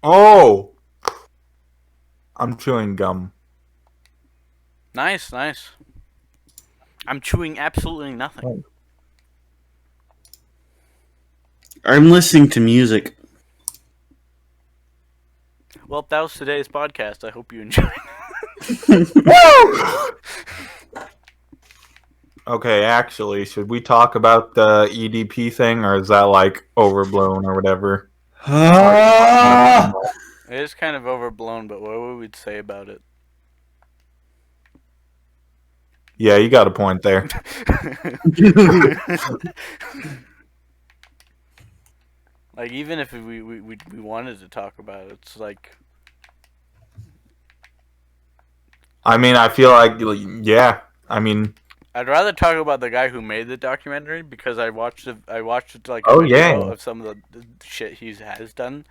Oh, I'm chewing gum. Nice, nice. I'm chewing absolutely nothing. I'm listening to music. Well, that was today's podcast. I hope you enjoyed. Okay, actually, should we talk about the EDP thing, or is that like overblown or whatever? Ah! It is kind of overblown, but what would we say about it? Yeah, you got a point there. Like, even if we wanted to talk about it, it's like, I mean, I feel like, yeah. I mean, I'd rather talk about the guy who made the documentary because I watched like a oh yeah, video of some of the shit he has done.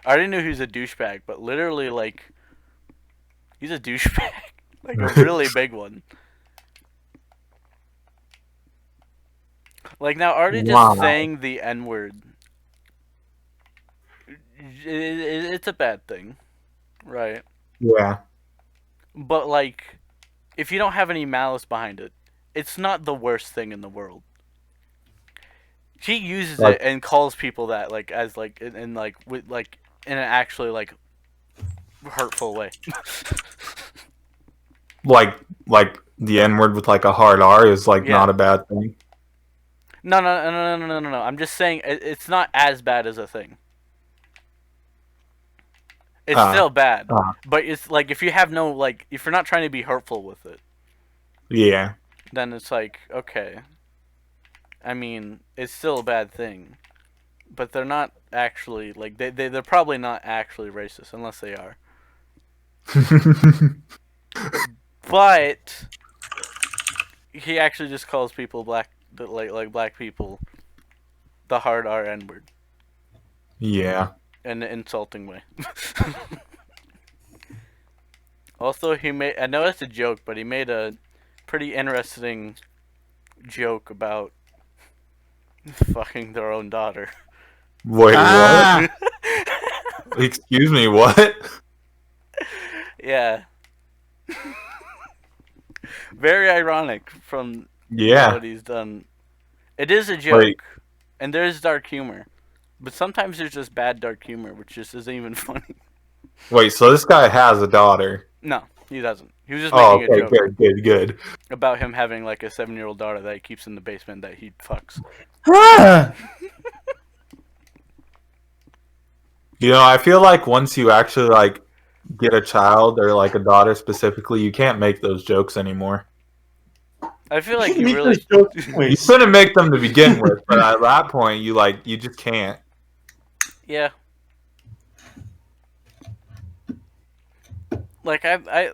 I already knew he was a douchebag, but literally, like, he's a douchebag, like a really big one. Like, now already just wow, saying the N word, it's a bad thing, right? yeah, But like, if you don't have any malice behind it, it's not the worst thing in the world. He uses like, it and calls people that, like, as like in like with like in an actually like hurtful way. like, like the N word with like a hard R is like Yeah. not a bad thing. No, no, no, no, no, no, no, no. I'm just saying it's not as bad as a thing. It's Uh, still bad, uh, but it's like if you have no like if you're not trying to be hurtful with it, yeah. then it's like okay. I mean, it's still a bad thing, but they're not actually like they're probably not actually racist unless they are. But he actually just calls people black like black people the hard R N word Yeah. in an insulting way. Also, he made I know it's a joke, but he made a pretty interesting joke about fucking their own daughter. Wait, what? Ah! Excuse me, what? Yeah, very ironic from Yeah. what he's done. It is a Wait, joke, and there is dark humor, but sometimes there's just bad dark humor, which just isn't even funny. wait. So this guy has a daughter. No, he doesn't. He was just Oh, making a okay, joke good, good, good. about him having like a 7-year-old daughter that he keeps in the basement that he fucks. Ah! You know, I feel like once you actually like get a child or like a daughter specifically, you can't make those jokes anymore. I feel You like should you make really. those jokes You anyways. couldn't make them to begin with, but at that point, you just can't. Yeah. Like I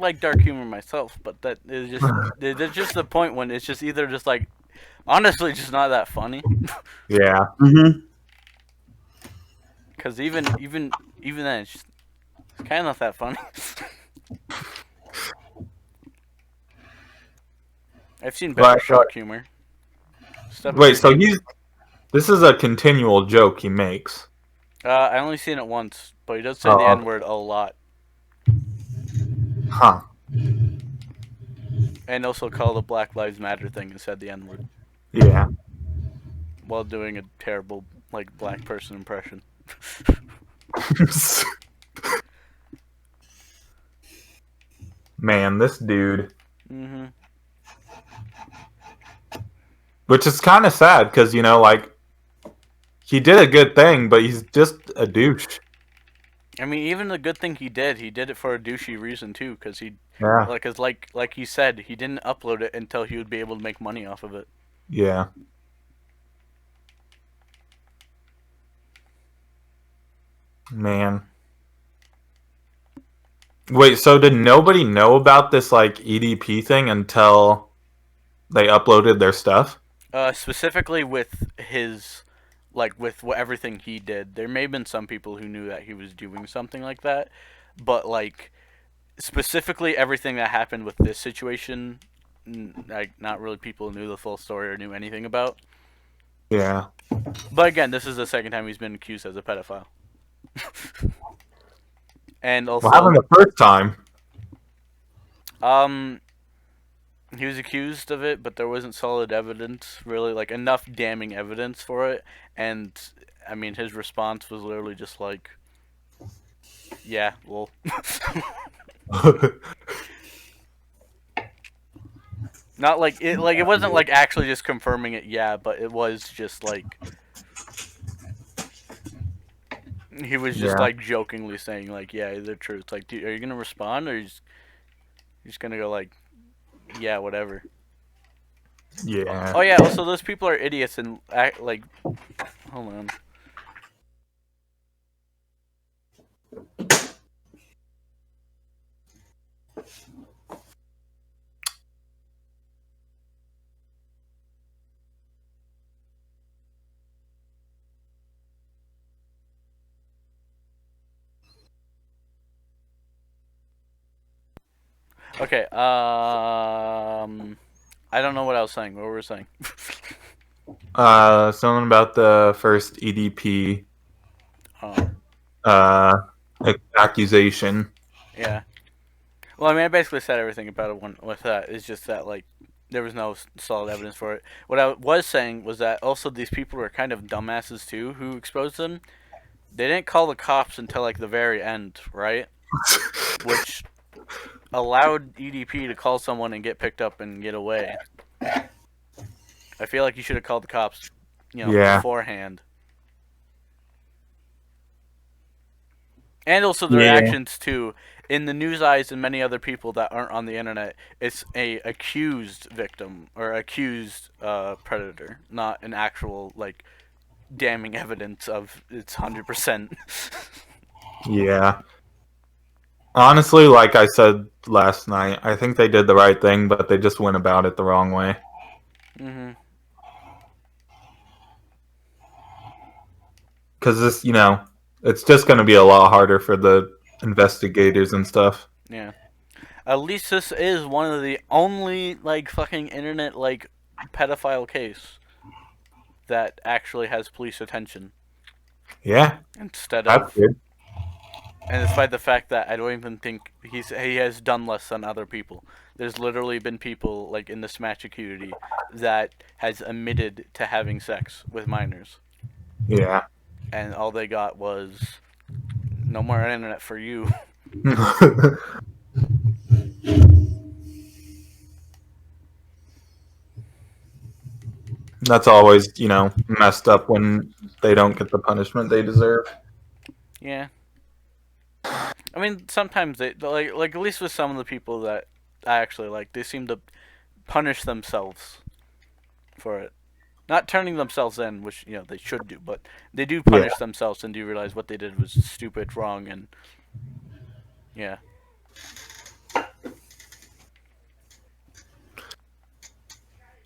like dark humor myself, but that is just that's just the point when it's just either just like honestly just not that funny Yeah. Mm-hmm. because even then it's kind of not that funny. I've seen better But shock humor stuff. wait, so this is a continual joke he makes. I only seen it once, but he does say the Oh, N okay. word a lot, Huh. and also called the Black Lives Matter thing and said the N word Yeah. while doing a terrible like black person impression. Man, this dude. Mm-hmm. Which is kind of sad because, you know, like, he did a good thing, but he's just a douche. I mean, even the good thing he did it for a douchey reason too, because he, Yeah. like, as like he said, he didn't upload it until he would be able to make money off of it. Yeah. Man. Wait, so did nobody know about this, like, EDP thing until they uploaded their stuff? Specifically with his, like, with what everything he did. There may have been some people who knew that he was doing something like that, but like specifically everything that happened with this situation, like, not really people knew the full story or knew anything about. Yeah. But again, this is the second time he's been accused as a pedophile. And What happened also, the first time? he was accused of it, but there wasn't solid evidence, really, like enough damning evidence for it. And I mean, his response was literally just like, "Yeah, well." Not like it wasn't like actually just confirming it, yeah, but it was just like he was just Yeah. like jokingly saying like, yeah, the truth. Like, are you gonna respond, or you're just gonna go like, yeah, whatever. Yeah. Oh yeah. Also, those people are idiots and act like. Hold on. Okay. I don't know what I was saying. What were we saying? Something about the first EDP Oh, uh accusation. yeah. Well, I mean, I basically said everything about it with that. It's just that like there was no solid evidence for it. What I was saying was that also these people were kind of dumbasses too who exposed them. They didn't call the cops until like the very end, right? Which allowed EDP to call someone and get picked up and get away. I feel like you should have called the cops, Yeah. beforehand. And also the Yeah. reactions to, in the news eyes and many other people that aren't on the internet, it's a accused victim or accused predator, not an actual like damning evidence of it's 100%. Yeah. Honestly, like I said last night, I think they did the right thing, but they just went about it the wrong way. Mm-hmm. Because this, it's just going to be a lot harder for the investigators and stuff. Yeah. At least this is one of the only like fucking internet like pedophile case that actually has police attention Yeah, instead that's of, good. and despite the fact that I don't even think he has done less than other people. There's literally been people like in the Smash community that has admitted to having sex with minors, Yeah. and all they got was no more internet for you. That's always, messed up when they don't get the punishment they deserve. Yeah. I mean, sometimes they like at least with some of the people that I actually like, they seem to punish themselves for it. Not turning themselves in, which they should do, but they do Yeah. punish themselves and do realize what they did was stupid, wrong, and yeah.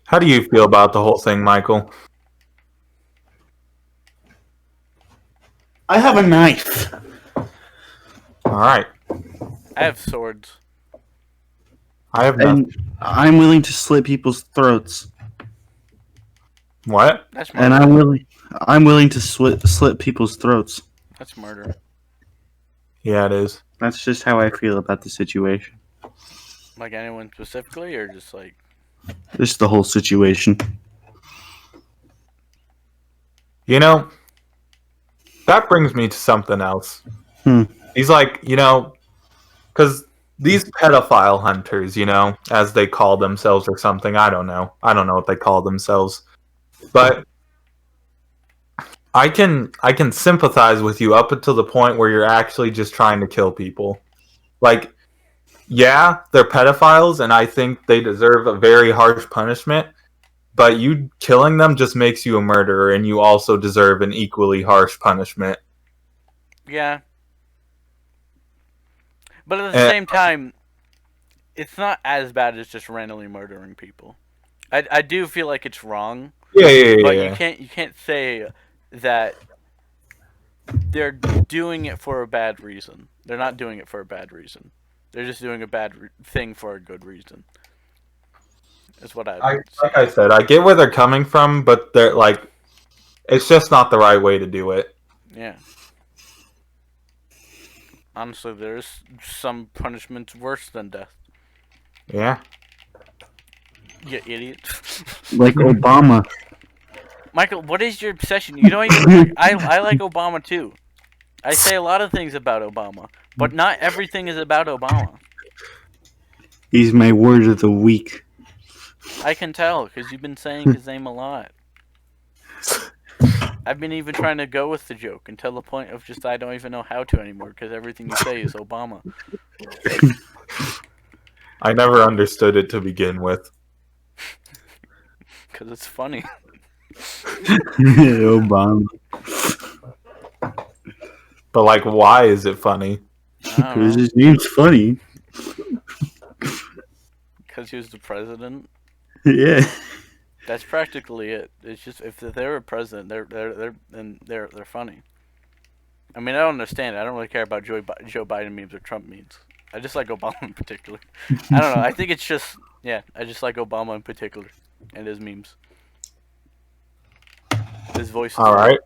How do you feel about the whole thing, Michael? I have a knife. All right. I have swords. I have nothing. And I'm willing to slit people's throats. What? That's murder. And I'm willing to slit people's throats. That's murder. Yeah, it is. That's just how I feel about the situation. Like anyone specifically, or just like Just the whole situation. That brings me to something else. Hmm. He's like, because these pedophile hunters, as they call themselves or something, I don't know what they call themselves, but I can sympathize with you up until the point where you're actually just trying to kill people. Like, yeah, they're pedophiles, and I think they deserve a very harsh punishment. But you killing them just makes you a murderer, and you also deserve an equally harsh punishment. yeah. But at the same time, it's not as bad as just randomly murdering people. I do feel like it's wrong. Yeah. But you can't say that they're doing it for a bad reason. They're not doing it for a bad reason. They're just doing a bad thing for a good reason. Is what Like I said, I get where they're coming from, but they're like, it's just not the right way to do it. Yeah. Honestly, there's some punishments worse than death. Yeah. You idiot. Like Obama. Michael, what is your obsession? You don't even like. I like Obama too. I say a lot of things about Obama, but not everything is about Obama. He's my word of the week. I can tell because you've been saying his name a lot. I've been even trying to go with the joke until the point of just I don't even know how to anymore because everything you say is Obama. I never understood it to begin with. Because it's funny. Obama. But like, why is it funny? I don't Because know. his name's funny. Because he was the president. Yeah. That's practically it. It's just if they're a president, they're funny. I mean, I don't understand. I don't really care about Joe Biden memes or Trump memes. I just like Obama in particular. I don't know. I think it's just I just like Obama in particular and his memes. His voice is All right.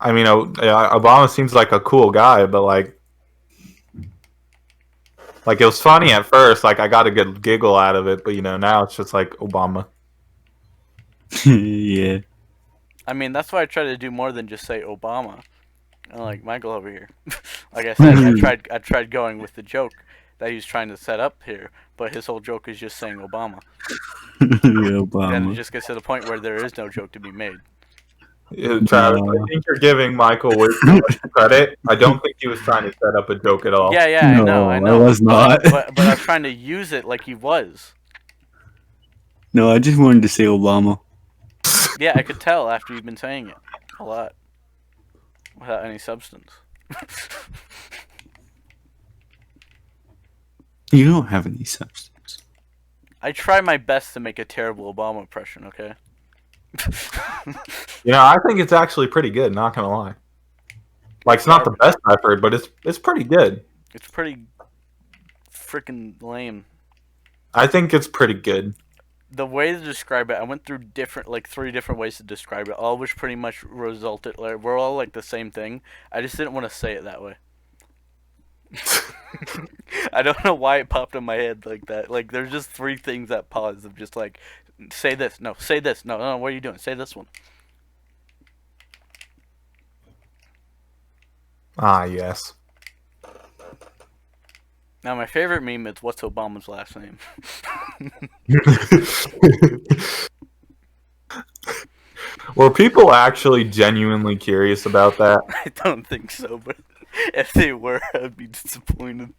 I mean, Obama seems like a cool guy, but like it was funny at first. Like I got a good giggle out of it, but now it's just like Obama. Yeah. I mean, that's why I try to do more than just say Obama. And like Michael over here. Like I said, I tried going with the joke that he was trying to set up here, but his whole joke is just saying Obama. Then it Obama. just gets to the point where there is no joke to be made. Travis, I think you're giving Michael way too much credit. I don't think he was trying to set up a joke at all. Yeah, I know. I was not. But I was trying to use it like he was. No, I just wanted to say Obama. Yeah, I could tell after you've been saying it a lot without any substance. You don't have any substance. I try my best to make a terrible Obama impression, okay? I think it's actually pretty good, not gonna lie. Like it's not the best I've heard, but it's pretty good. It's pretty freaking lame. I think it's pretty good. The way to describe it, I went through three different ways to describe it, all which pretty much resulted, we're all like the same thing. I just didn't want to say it that way. I don't know why it popped in my head like that. Like, there's just three things that paused of just like, say this, no, say this, no, what are you doing? Say this one. Ah, yes. Now, my favorite meme is what's Obama's last name? Were people actually genuinely curious about that? I don't think so, but if they were, I'd be disappointed.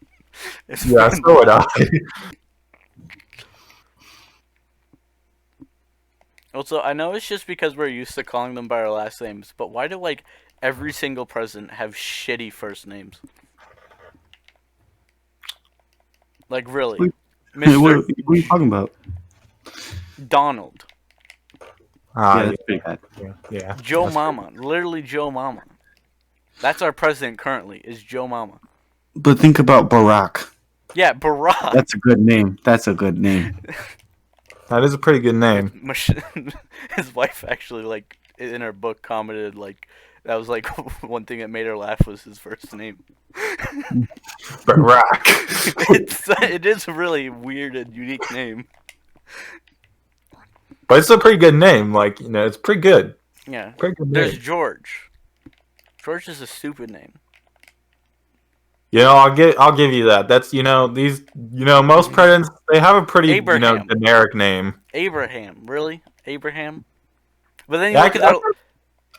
Yeah, so would I. Also, I know it's just because we're used to calling them by our last names, but why do, like, every single president have shitty first names? Like, really? Hey, what Mr. are you talking about? Donald. Ah, Yeah, that's pretty bad. yeah. Joe Mama. Literally Joe Mama. That's our president currently, is Joe Mama. But think about Barack. Yeah, Barack. That's a good name. That's a good name. That is a pretty good name. His wife actually, like, in her book commented, like, that was, like, one thing that made her laugh was his first name. Barack. It is a really weird and unique name. But it's a pretty good name. Like, it's pretty good. Yeah. Pretty good There's name. George. George is a stupid name. I'll give you that. That's most presidents, they have a pretty Abraham. generic name. Abraham, really? Abraham? But then you Yeah, look at that.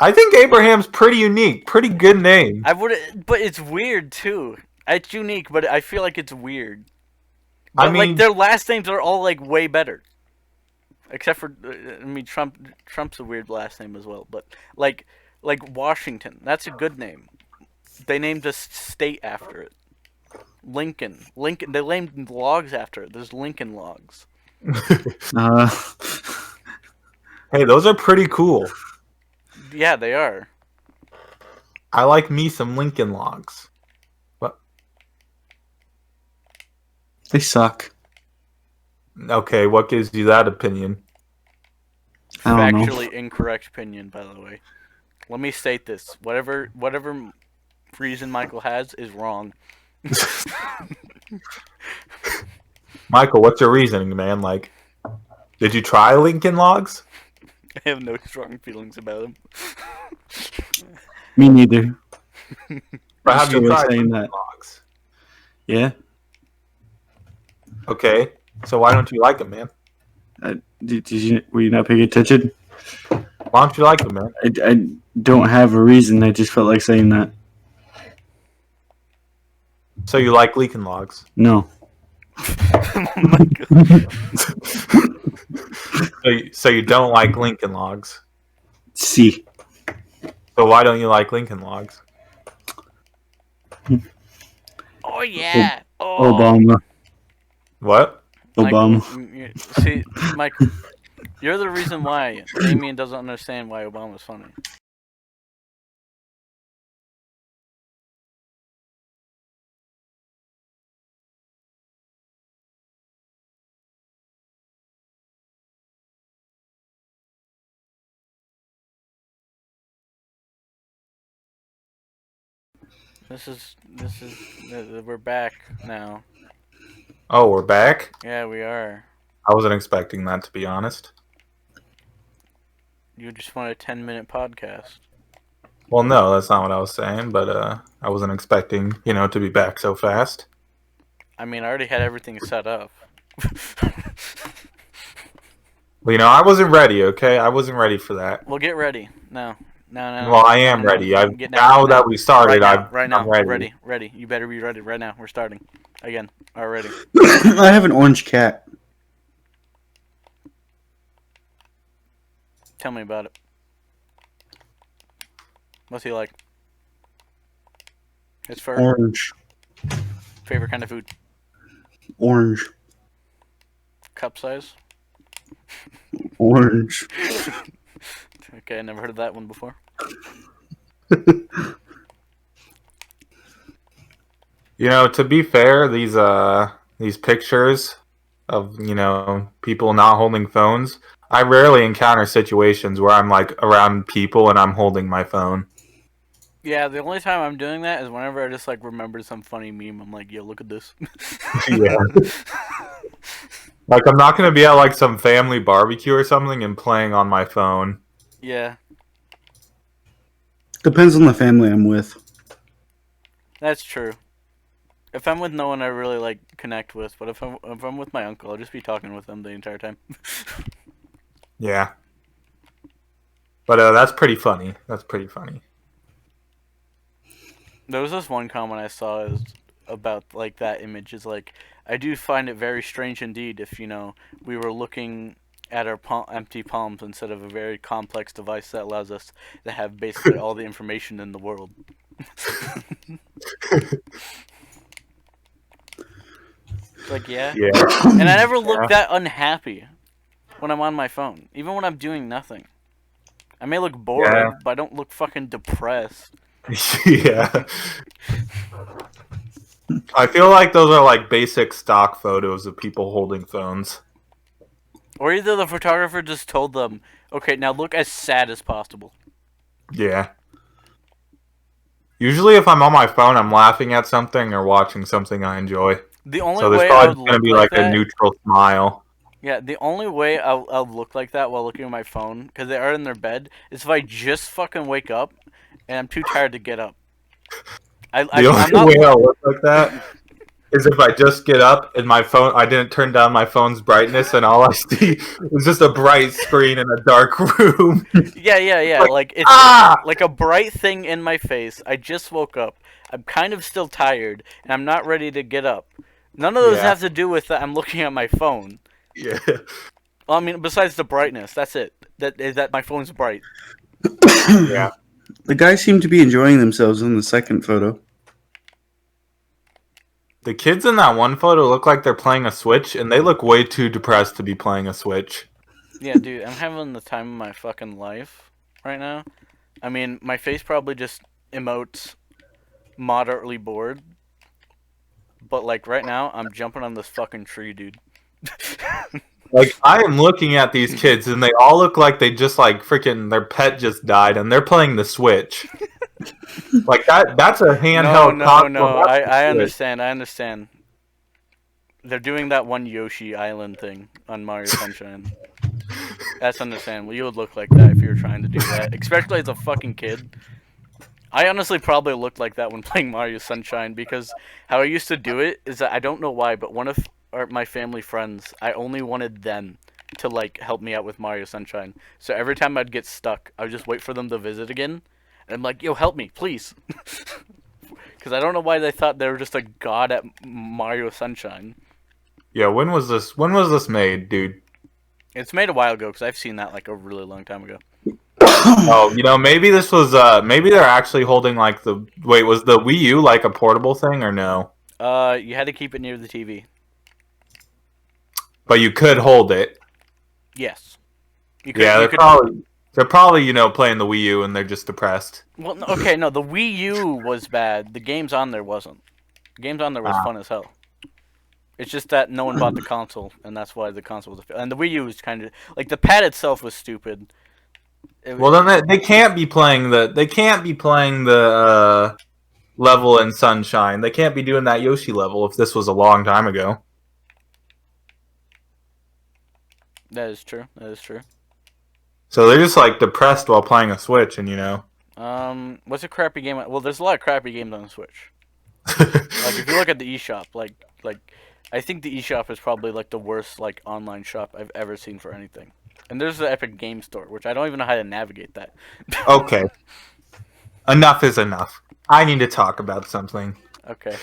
I think Abraham's pretty unique. Pretty good name. But it's weird too. It's unique, but I feel like it's weird. I But, mean, like, their last names are all, like, way better. Except for, Trump's a weird last name as well. But like Washington, that's a good name. They named a state after it. Lincoln. They named logs after it. There's Lincoln logs. hey, those are pretty cool. Yeah, they are. I like me some Lincoln logs. What? They suck. Okay, what gives you that opinion? I don't know. Factually incorrect opinion, by the way. Let me state this: whatever reason Michael has is wrong. Michael, what's your reasoning, man? Like, did you try Lincoln Logs? I have no strong feelings about him. Me neither. But Just have you always tried saying Lincoln that. Logs? Yeah. Okay, so why don't you like them, man? Were you not paying attention? Why don't you like them, man? I don't have a reason. I just felt like saying that. So you like Lincoln Logs? No. Oh my God. So you don't like Lincoln Logs? C. So why don't you like Lincoln Logs? Oh yeah. Oh. Obama. What? Obama. See, Michael, you're the reason why Damien doesn't understand why Obama's funny. This is we're back now. Oh, we're back? Yeah, we are. I wasn't expecting that, to be honest. You just want a 10-minute podcast. Well, no, that's not what I was saying, but I wasn't expecting, to be back so fast. I mean, I already had everything set up. Well, I wasn't ready, okay? I wasn't ready for that. Well, get ready. No. Well, I am ready. Get Now that we started, right now, I'm ready. ready. You better be ready right now. We're starting again already. I have an orange cat. Tell me about it. What's he like? His fur. Orange. Favorite kind of food. Orange. Cup size. Orange. Okay, I never heard of that one before. To be fair, these pictures of, people not holding phones, I rarely encounter situations where I'm like around people and I'm holding my phone. Yeah, the only time I'm doing that is whenever I just like remember some funny meme. I'm like, yo, look at this. Yeah. Like, I'm not going to be at like some family barbecue or something and playing on my phone. Yeah, Depends on the family I'm with. that's true. If I'm with no one I really like connect with, but if I'm with my uncle, I'll just be talking with him the entire time. Yeah. But that's pretty funny. That's pretty funny. There was this one comment I saw is about like that image is like, I do find it very strange indeed if we were looking at our empty palms instead of a very complex device that allows us to have basically all the information in the world. Like, yeah. And I never look that unhappy when I'm on my phone, even when I'm doing nothing. I may look bored, but I don't look fucking depressed. Yeah. I feel like those are like basic stock photos of people holding phones. Or either the photographer just told them, okay, now look as sad as possible. Yeah. Usually if I'm on my phone, I'm laughing at something or watching something I enjoy. The only So there's way I would probably going to look be like like a that, neutral smile. yeah, the only way I'll look like that while looking at my phone, because they are in their bed, is if I just fucking wake up and I'm too tired to get up. The only way I'll look like that is if I just get up and my phone, I didn't turn down my phone's brightness and all I see is just a bright screen in a dark room. Yeah. Like it's like a bright thing in my face. I just woke up. I'm kind of still tired and I'm not ready to get up. None of those have to do with that I'm looking at my phone. Yeah. Well, I mean, besides the brightness, that's it. That my phone's bright. Yeah. The guys seem to be enjoying themselves in the second photo. The kids in that one photo look like they're playing a Switch, and they look way too depressed to be playing a Switch. Yeah, dude, I'm having the time of my fucking life right now. I mean, my face probably just emotes moderately bored. But, like, right now, I'm jumping on this fucking tree, dude. Like, I am looking at these kids, and they all look like they just, like, freaking, their pet just died, and they're playing the Switch. Like, that's a handheld console. No. That's the I Switch. understand. They're doing that one Yoshi Island thing on Mario Sunshine. That's understandable. You would look like that if you were trying to do that, especially as a fucking kid. I honestly probably looked like that when playing Mario Sunshine because how I used to do it is that I don't know why, but one of my family friends, I only wanted them to like help me out with Mario Sunshine. So every time I'd get stuck, I would just wait for them to visit again, and I'm like, "Yo, help me, please," because I don't know why they thought they were just a god at Mario Sunshine. Yeah, when was this? When was this made, dude? It's made a while ago because I've seen that like a really long time ago. Oh, maybe this was. Maybe they're actually holding like the. Wait, was the Wii U like a portable thing or no? You had to keep it near the TV. But you could hold it. Yes. Yeah, they're probably playing the Wii U and they're just depressed. Well, okay, no, the Wii U was bad. The games on there wasn't. The games on there was fun as hell. It's just that no one bought the console, and that's why the console was. And the Wii U was kind of like the pad itself was stupid. Well, then they can't be playing the. They can't be playing the level in Sunshine. They can't be doing that Yoshi level if this was a long time ago. That is true. That is true. So they're just like depressed while playing a Switch, and What's a crappy game? Well, there's a lot of crappy games on the Switch. Like if you look at the eShop, like I think the eShop is probably like the worst like online shop I've ever seen for anything. And there's the Epic Game Store, which I don't even know how to navigate that. Okay. Enough is enough. I need to talk about something. Okay.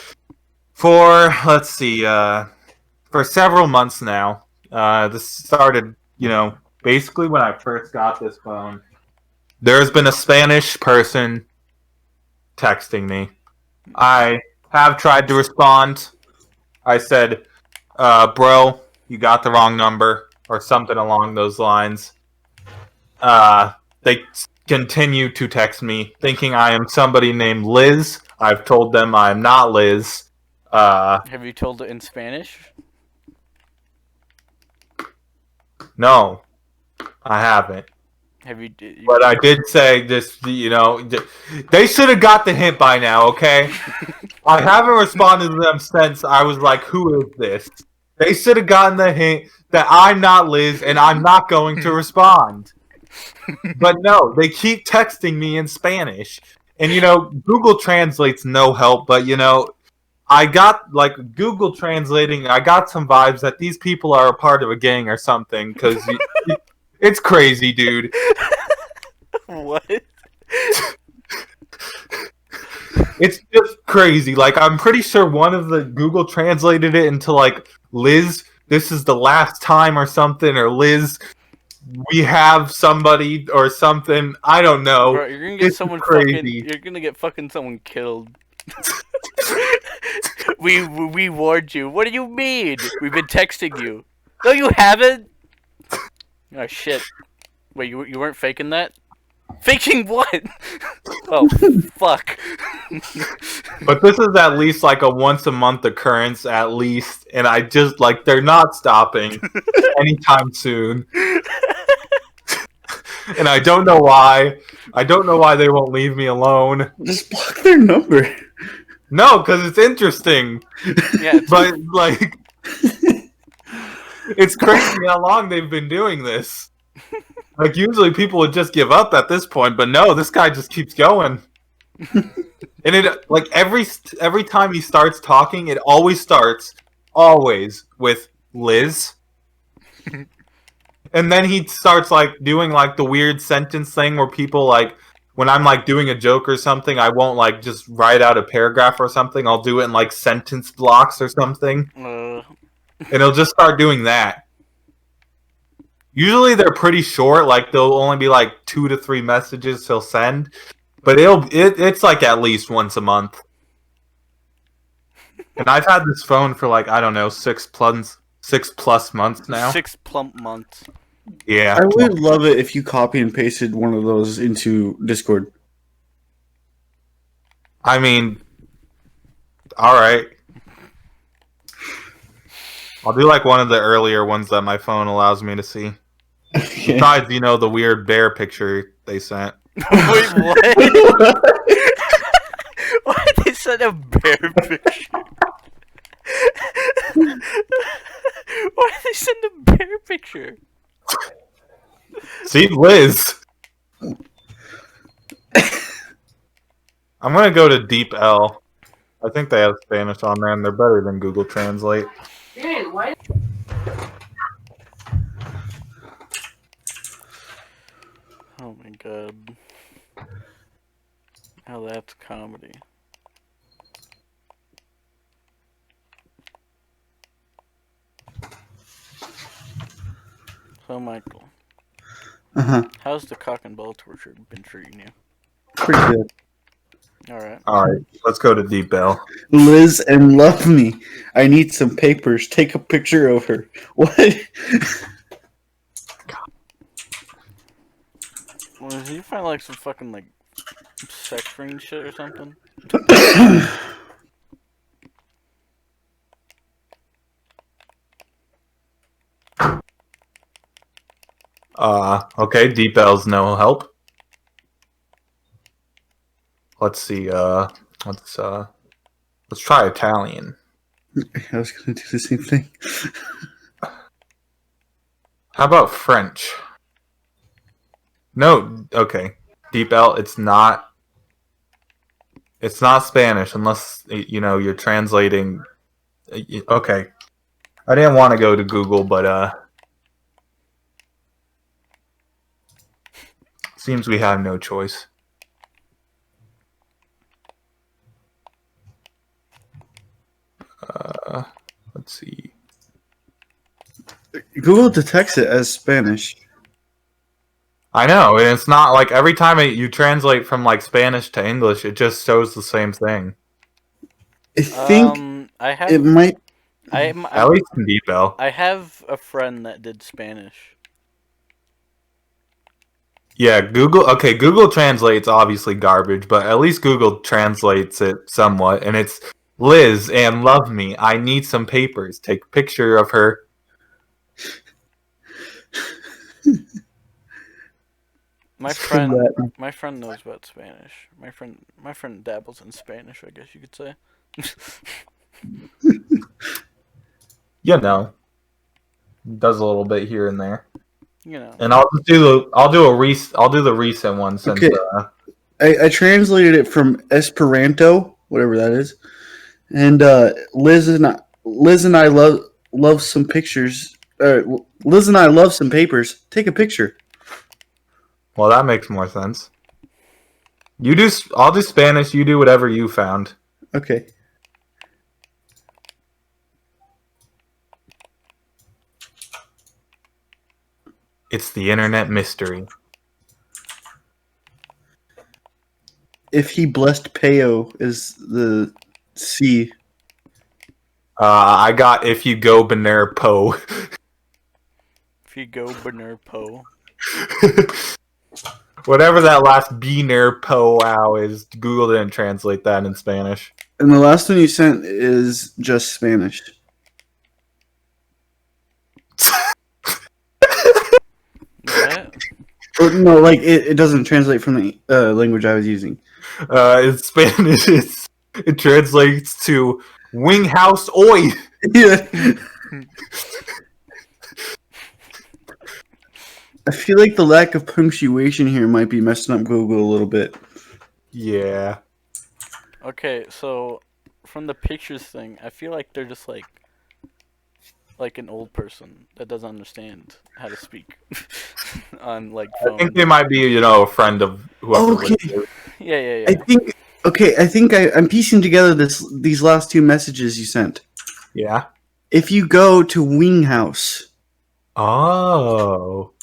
Let's see, for several months now, this started, basically when I first got this phone. There's been a Spanish person texting me. I have tried to respond. I said, bro, you got the wrong number, or something along those lines. They continue to text me, thinking I am somebody named Liz. I've told them I am not Liz. Have you told it in Spanish? No, I haven't. Have you? But I did say this, they should have got the hint by now, okay? I haven't responded to them since I was like, who is this? They should have gotten the hint that I'm not Liz and I'm not going to respond. But no, they keep texting me in Spanish. And, Google Translate's no help, but, I got, like, Google translating, I got some vibes that these people are a part of a gang or something, because it's crazy, dude. What? It's just crazy. Like, I'm pretty sure one of the Google translated it into, like, Liz, this is the last time or something, or Liz, we have somebody or something. I don't know. Bro, you're gonna get someone crazy. You're gonna get fucking someone killed. We warned you. What do you mean? We've been texting you. No, you haven't. Oh shit. Wait, you weren't faking that? Faking what? Oh fuck. But this is at least like a once a month occurrence at least, and I just like they're not stopping anytime soon. And I don't know why. I don't know why they won't leave me alone. Just block their number. No, because it's interesting. Yeah, but like, it's crazy how long they've been doing this. Like usually people would just give up at this point, but no, this guy just keeps going. And it like every time he starts talking, it always starts with Liz. And then he starts like doing like the weird sentence thing where people like when I'm like doing a joke or something, I won't like just write out a paragraph or something. I'll do it in like sentence blocks or something. And he'll just start doing that. Usually they're pretty short, like they'll only be like 2 to 3 messages he'll send. But it's like at least once a month. And I've had this phone for like, I don't know, 6+ months now. 6 plump months. Yeah. I would love it if you copy and pasted one of those into Discord. I mean, alright. I'll do like one of the earlier ones that my phone allows me to see. Okay. Besides, the weird bear picture they sent. Wait, what? Why did they send a bear picture? Why did they send a bear picture? See, Liz. I'm gonna go to Deep L. I think they have Spanish on there, and they're better than Google Translate. Dude, what? Oh my god. Now that's comedy. So, Michael, how's the cock and ball torture been treating you? Pretty good. Alright. All right, let's go to Deep L. Liz and love me. I need some papers. Take a picture of her. What? Well, did you find like some fucking like sex ring shit or something? Okay, Deep L's no help. Let's see, let's try Italian. I was gonna do the same thing. How about French? No, okay. Deep L, it's not Spanish unless, you're translating. Okay. I didn't want to go to Google, but, seems we have no choice. Let's see. Google detects it as Spanish. I know, and it's not like every time you translate from like Spanish to English, it just shows the same thing. I think I have. it might. At least in Deep L. I have a friend that did Spanish. Yeah, Google. Okay, Google Translate's obviously garbage, but at least Google translates it somewhat, and it's Liz and love me. I need some papers. Take a picture of her. My friend knows about Spanish. My friend dabbles in Spanish, I guess you could say. Does a little bit here and there. You know. And I'll do the recent one since. Okay. I translated it from Esperanto, whatever that is, and Liz and I love some pictures. Liz and I love some papers. Take a picture. Well, that makes more sense. I'll do Spanish. You do whatever you found. Okay. It's the internet mystery. If he blessed Peo is the C. I got if you go Bener Po. If you go Bener Po. Whatever that last Bener Po wow is, Google didn't translate that in Spanish. And the last one you sent is just Spanish. What? Or, no, like it doesn't translate from the language I was using. In Spanish, it translates to Wing House Oi. Yeah. I feel like the lack of punctuation here might be messing up Google a little bit. Yeah. Okay, so from the pictures thing, I feel like they're just like an old person that doesn't understand how to speak on like phone. I think they might be, a friend of whoever. Okay. Yeah. I think I'm piecing together these last two messages you sent. Yeah. If you go to Wing House. Oh.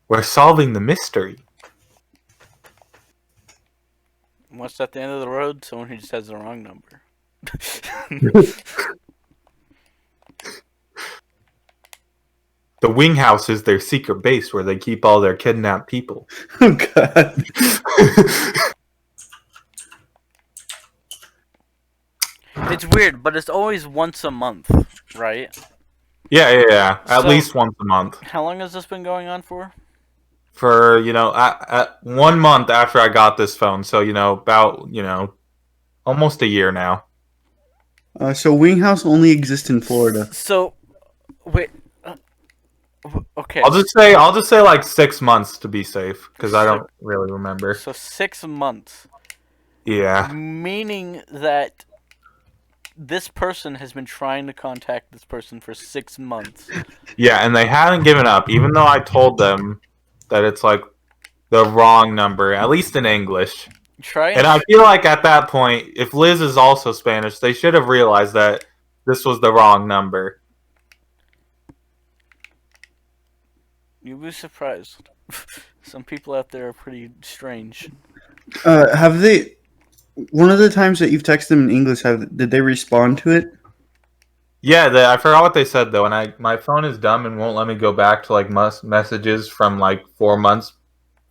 We're solving the mystery. What's at the end of the road? Someone who just has the wrong number. The Wing House is their secret base where they keep all their kidnapped people. Oh, God. It's weird, but it's always once a month, right? Yeah. At So- least once a month. How long has this been going on for? For at 1 month after I got this phone, so about almost a year now. So Wing House only exists in Florida. So, wait. Okay. I'll just say like 6 months to be safe because I don't really remember. So 6 months. Yeah. Meaning that this person has been trying to contact this person for 6 months. Yeah, and they haven't given up, even though I told them that it's like the wrong number, at least in English. And I feel like at that point, if Liz is also Spanish, they should have realized that this was the wrong number. You'll be surprised. Some people out there are pretty strange. Have they? One of the times that you've texted them in English, did they respond to it? Yeah, I forgot what they said though, and my phone is dumb and won't let me go back to like messages from like 4 months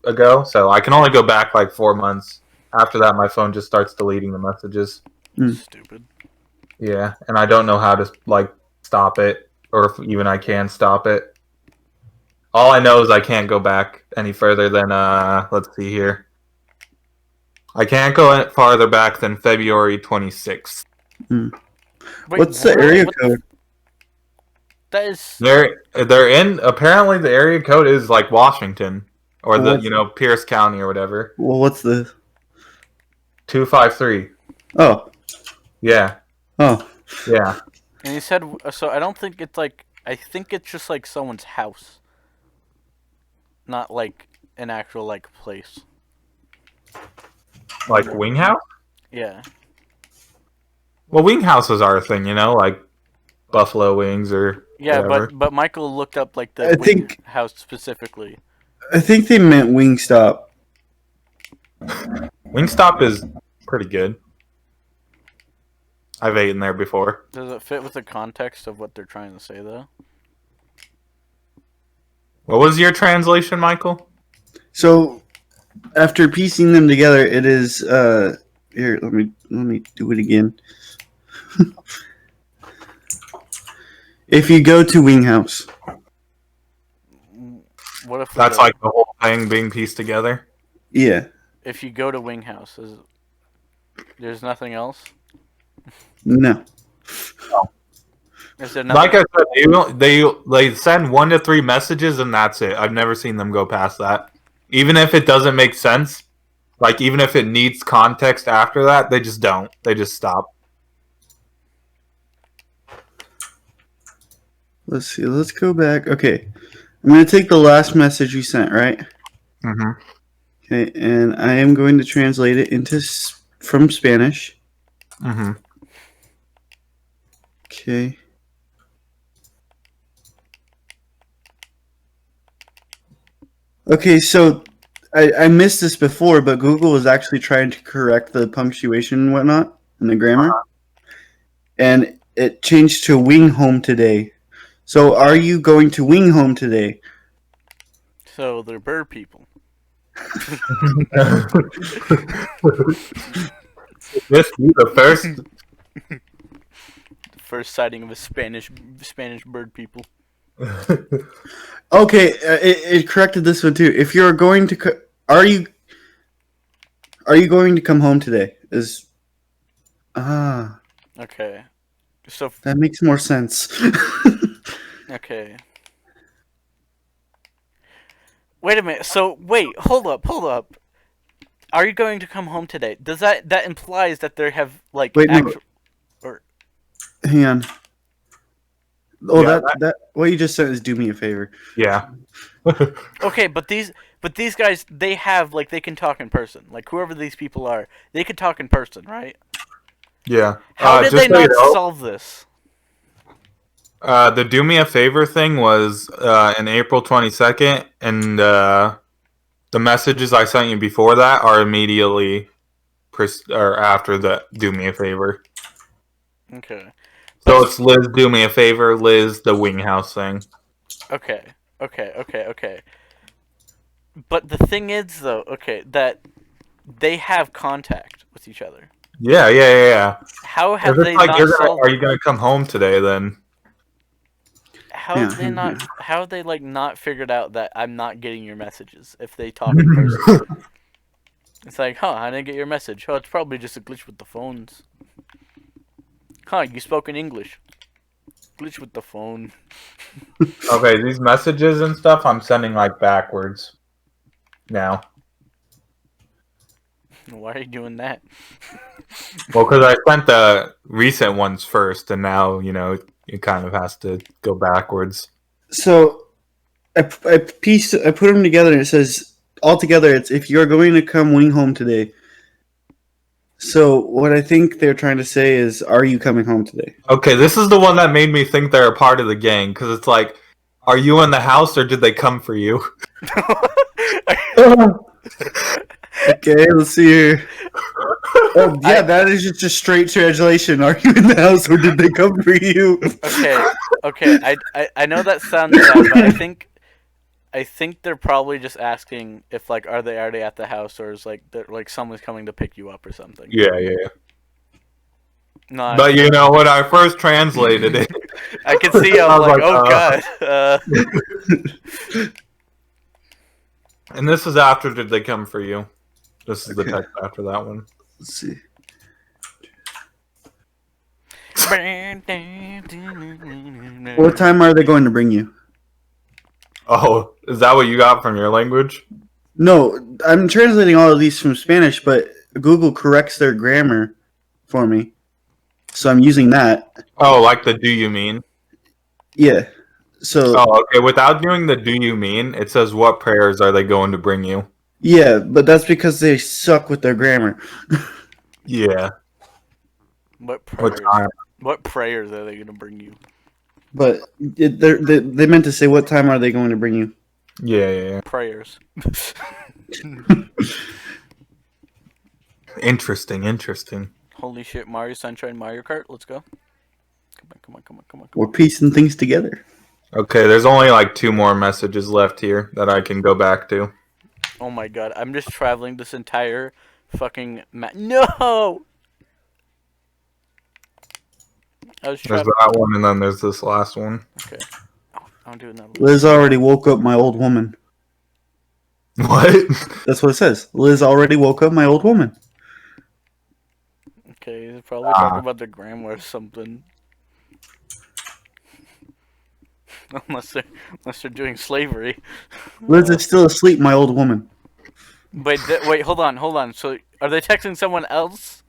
ago, so I can only go back like 4 months. After that, my phone just starts deleting the messages. Stupid. Yeah, and I don't know how to like stop it, or if even I can stop it. All I know is I can't go back any further than let's see here. I can't go farther back than February 26th. Wait, What's the area code? That is. They're in. Apparently, the area code is like Washington or Well, Pierce County or whatever. Well, what's the? 253. Oh. Yeah. Oh. Yeah. And he said, so I don't think it's like. I think it's just like someone's house, not like an actual like place. Like Wing House? Yeah. Well, wing houses are a thing, like buffalo wings or Yeah, whatever. but Michael looked up like the I wing think- house specifically. I think they meant Wingstop. Wingstop is pretty good. I've eaten there before. Does it fit with the context of what they're trying to say though? What was your translation, Michael? So, after piecing them together, it is here. Let me do it again. If you go to Wing House, What if That's like the whole thing being pieced together. yeah, if you go to Wing House, there's nothing else? no, Is there Like nothing? I said, they send 1 to 3 messages and that's it. I've never seen them go past that. Even if it doesn't make sense, like even if it needs context after that, they just don't. They just stop. let's see. Let's go back. Okay, I'm gonna take the last message you sent, right? Mm-hmm. Okay, and I am going to translate it into from Spanish. Mm-hmm. Okay. Okay, so I missed this before, but Google was actually trying to correct the punctuation and whatnot and the grammar. And it changed to wing home today. So are you going to wing home today? So they're bird people. This be the first. First sighting of a Spanish bird people. Okay, it corrected this one too. If you're going to are you going to come home today? Okay. So That makes more sense. okay. Wait a minute. So wait, hold up. Are you going to come home today? Does that implies that they have like Wait, no. actual or Hang on. Oh, Yeah, that what you just said is do me a favor. Yeah. okay, but these guys they have like they can talk in person. Like whoever these people are, they can talk in person, right? Yeah. How did just they so you not know, solve this? The do me a favor thing was in April 22nd, and the messages I sent you before that are immediately or after the do me a favor. Okay. So it's Liz, do me a favor, Liz, the wing house thing. Okay. But the thing is, though, okay, that they have contact with each other. Yeah. How If have it's they like not solved are it? you gonna come home today then? How Yeah, have they not? How have they like not figured out that I'm not getting your messages if they talk in person? It's like, huh? I didn't get your message. Oh, it's probably just a glitch with the phones. Huh? You spoke in English. Glitch with the phone. Okay, these messages and stuff I'm sending like backwards now. Why are you doing that? Well, because I sent the recent ones first, and now it kind of has to go backwards. So I put them together, and it says altogether it's if you're going to come wing home today. So what I think they're trying to say is, are you coming home today? Okay, this is the one that made me think they're a part of the gang because it's like, are you in the house or did they come for you? Okay, let's see here. Oh yeah, that is just a straight translation. Are you in the house or did they come for you? Okay. I know that sounds bad, but I think they're probably just asking if like are they already at the house or is like someone's coming to pick you up or something. Yeah. No, But when I first translated it, I can see. I I'm was like, oh god. And this is after did they come for you? This is the Okay. text after that one. Let's see. What time are they going to bring you? Oh, is that what you got from your language? No, I'm translating all of these from Spanish, but Google corrects their grammar for me. So I'm using that. Oh, like the do you mean? Yeah. So Oh, okay. Without doing the do you mean, it says what prayers are they going to bring you? yeah, but that's because they suck with their grammar. Yeah. What What prayers? time? What prayers are they gonna bring you? But they meant to say, what time are they going to bring you? Yeah. Prayers. Interesting. Holy shit! Mario Sunshine, Mario Kart. Let's go. Come on. We're piecing things together. Okay, there's only like 2 more messages left here that I can go back to. Oh my god! I'm just traveling this entire fucking No. I was There's traveling. that one, and then there's this last one. Okay. Oh, I'm doing that. Liz already woke up my old woman. What? That's what it says. Liz already woke up my old woman. Okay, he's probably talking about the grandma or something. unless they're doing slavery. Liz is still asleep, my old woman. Wait, hold on. So, are they texting someone else?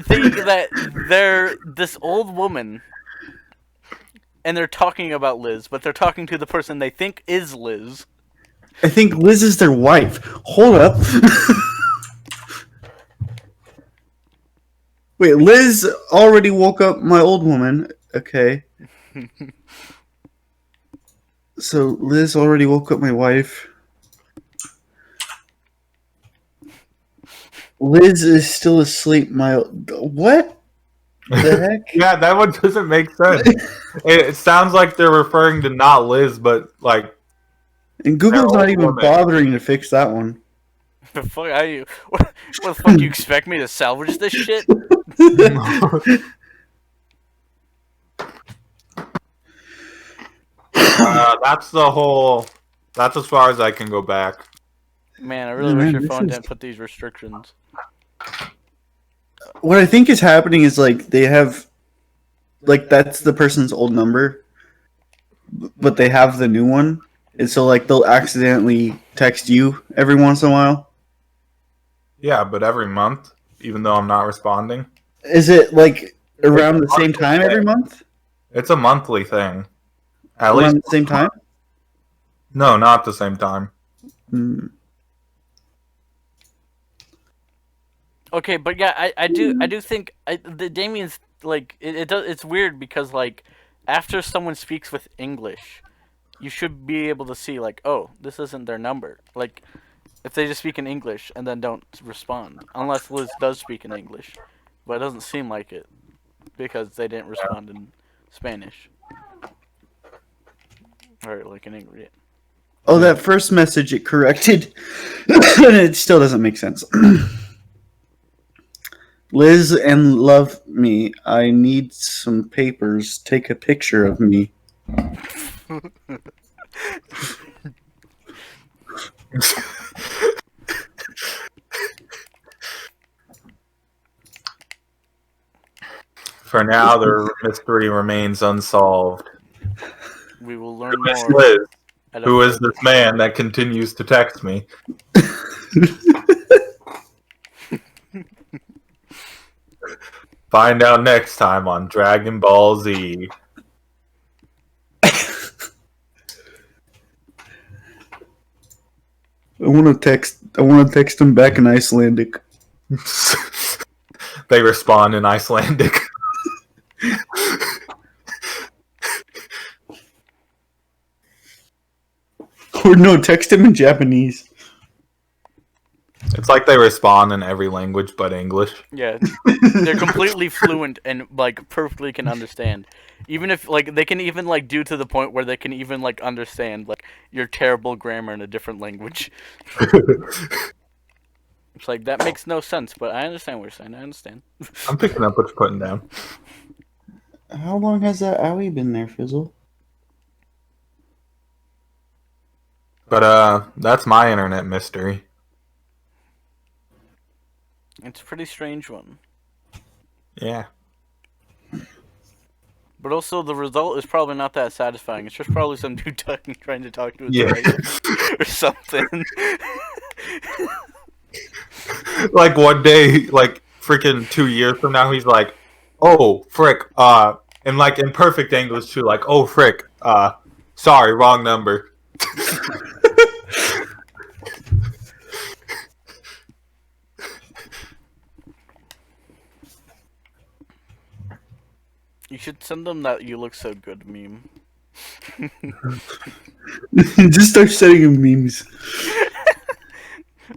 Thinking that they're this old woman, and they're talking about Liz, but they're talking to the person they think is Liz. I think Liz is their wife. Hold up. Wait, Liz already woke up my old woman. Okay. So Liz already woke up my wife. Liz is still asleep. What the heck? Yeah, that one doesn't make sense. It sounds like they're referring to not Liz, but like. And Google's their not old even woman. bothering to fix that one. The fuck are you? What the fuck you expect me to salvage this shit? That's the whole. That's as far as I can go back. Man, I really Man, wish your this phone is- didn't put these restrictions. What I think is happening is like they have, like that's the person's old number, but they have the new one, and so like they'll accidentally text you every once in a while. Yeah, but every month, even though I'm not responding, Is it like around the same time every month? it's a monthly thing. At Around least the same time? No, not at the same time. Hmm. Okay, but yeah, I do think the Damien's like it's weird because like after someone speaks with English, you should be able to see like, oh, this isn't their number. Like if they just speak in English and then don't respond, unless Liz does speak in English, but it doesn't seem like it because they didn't respond in Spanish or like in English. Oh, that first message it corrected, and it still doesn't make sense. Liz and love me. I need some papers. Take a picture of me. For now, the mystery remains unsolved. We will learn Miss more. Liz, At a who is further this man that continues to text me? Find out next time on Dragon Ball Z. I want to text him back in Icelandic. They respond in Icelandic. Or no, text him in Japanese. It's like they respond in every language but English. Yeah, they're completely fluent and like perfectly can understand. Even if like they can even like do to the point where they can even like understand like your terrible grammar in a different language. It's like that makes no sense, but I understand what you're saying. I understand. I'm picking up what you're putting down. How long has that owie been there, Fizzle? But that's my internet mystery. It's a pretty strange one. Yeah. But also, the result is probably not that satisfying. It's just probably some dude trying to talk to his Yeah. wife or something. Like one day, like freaking 2 years from now, he's like, "Oh frick," and like in perfect English too, like, "Oh frick, sorry, wrong number." You should send them that "you look so good" meme. Just start sending him memes.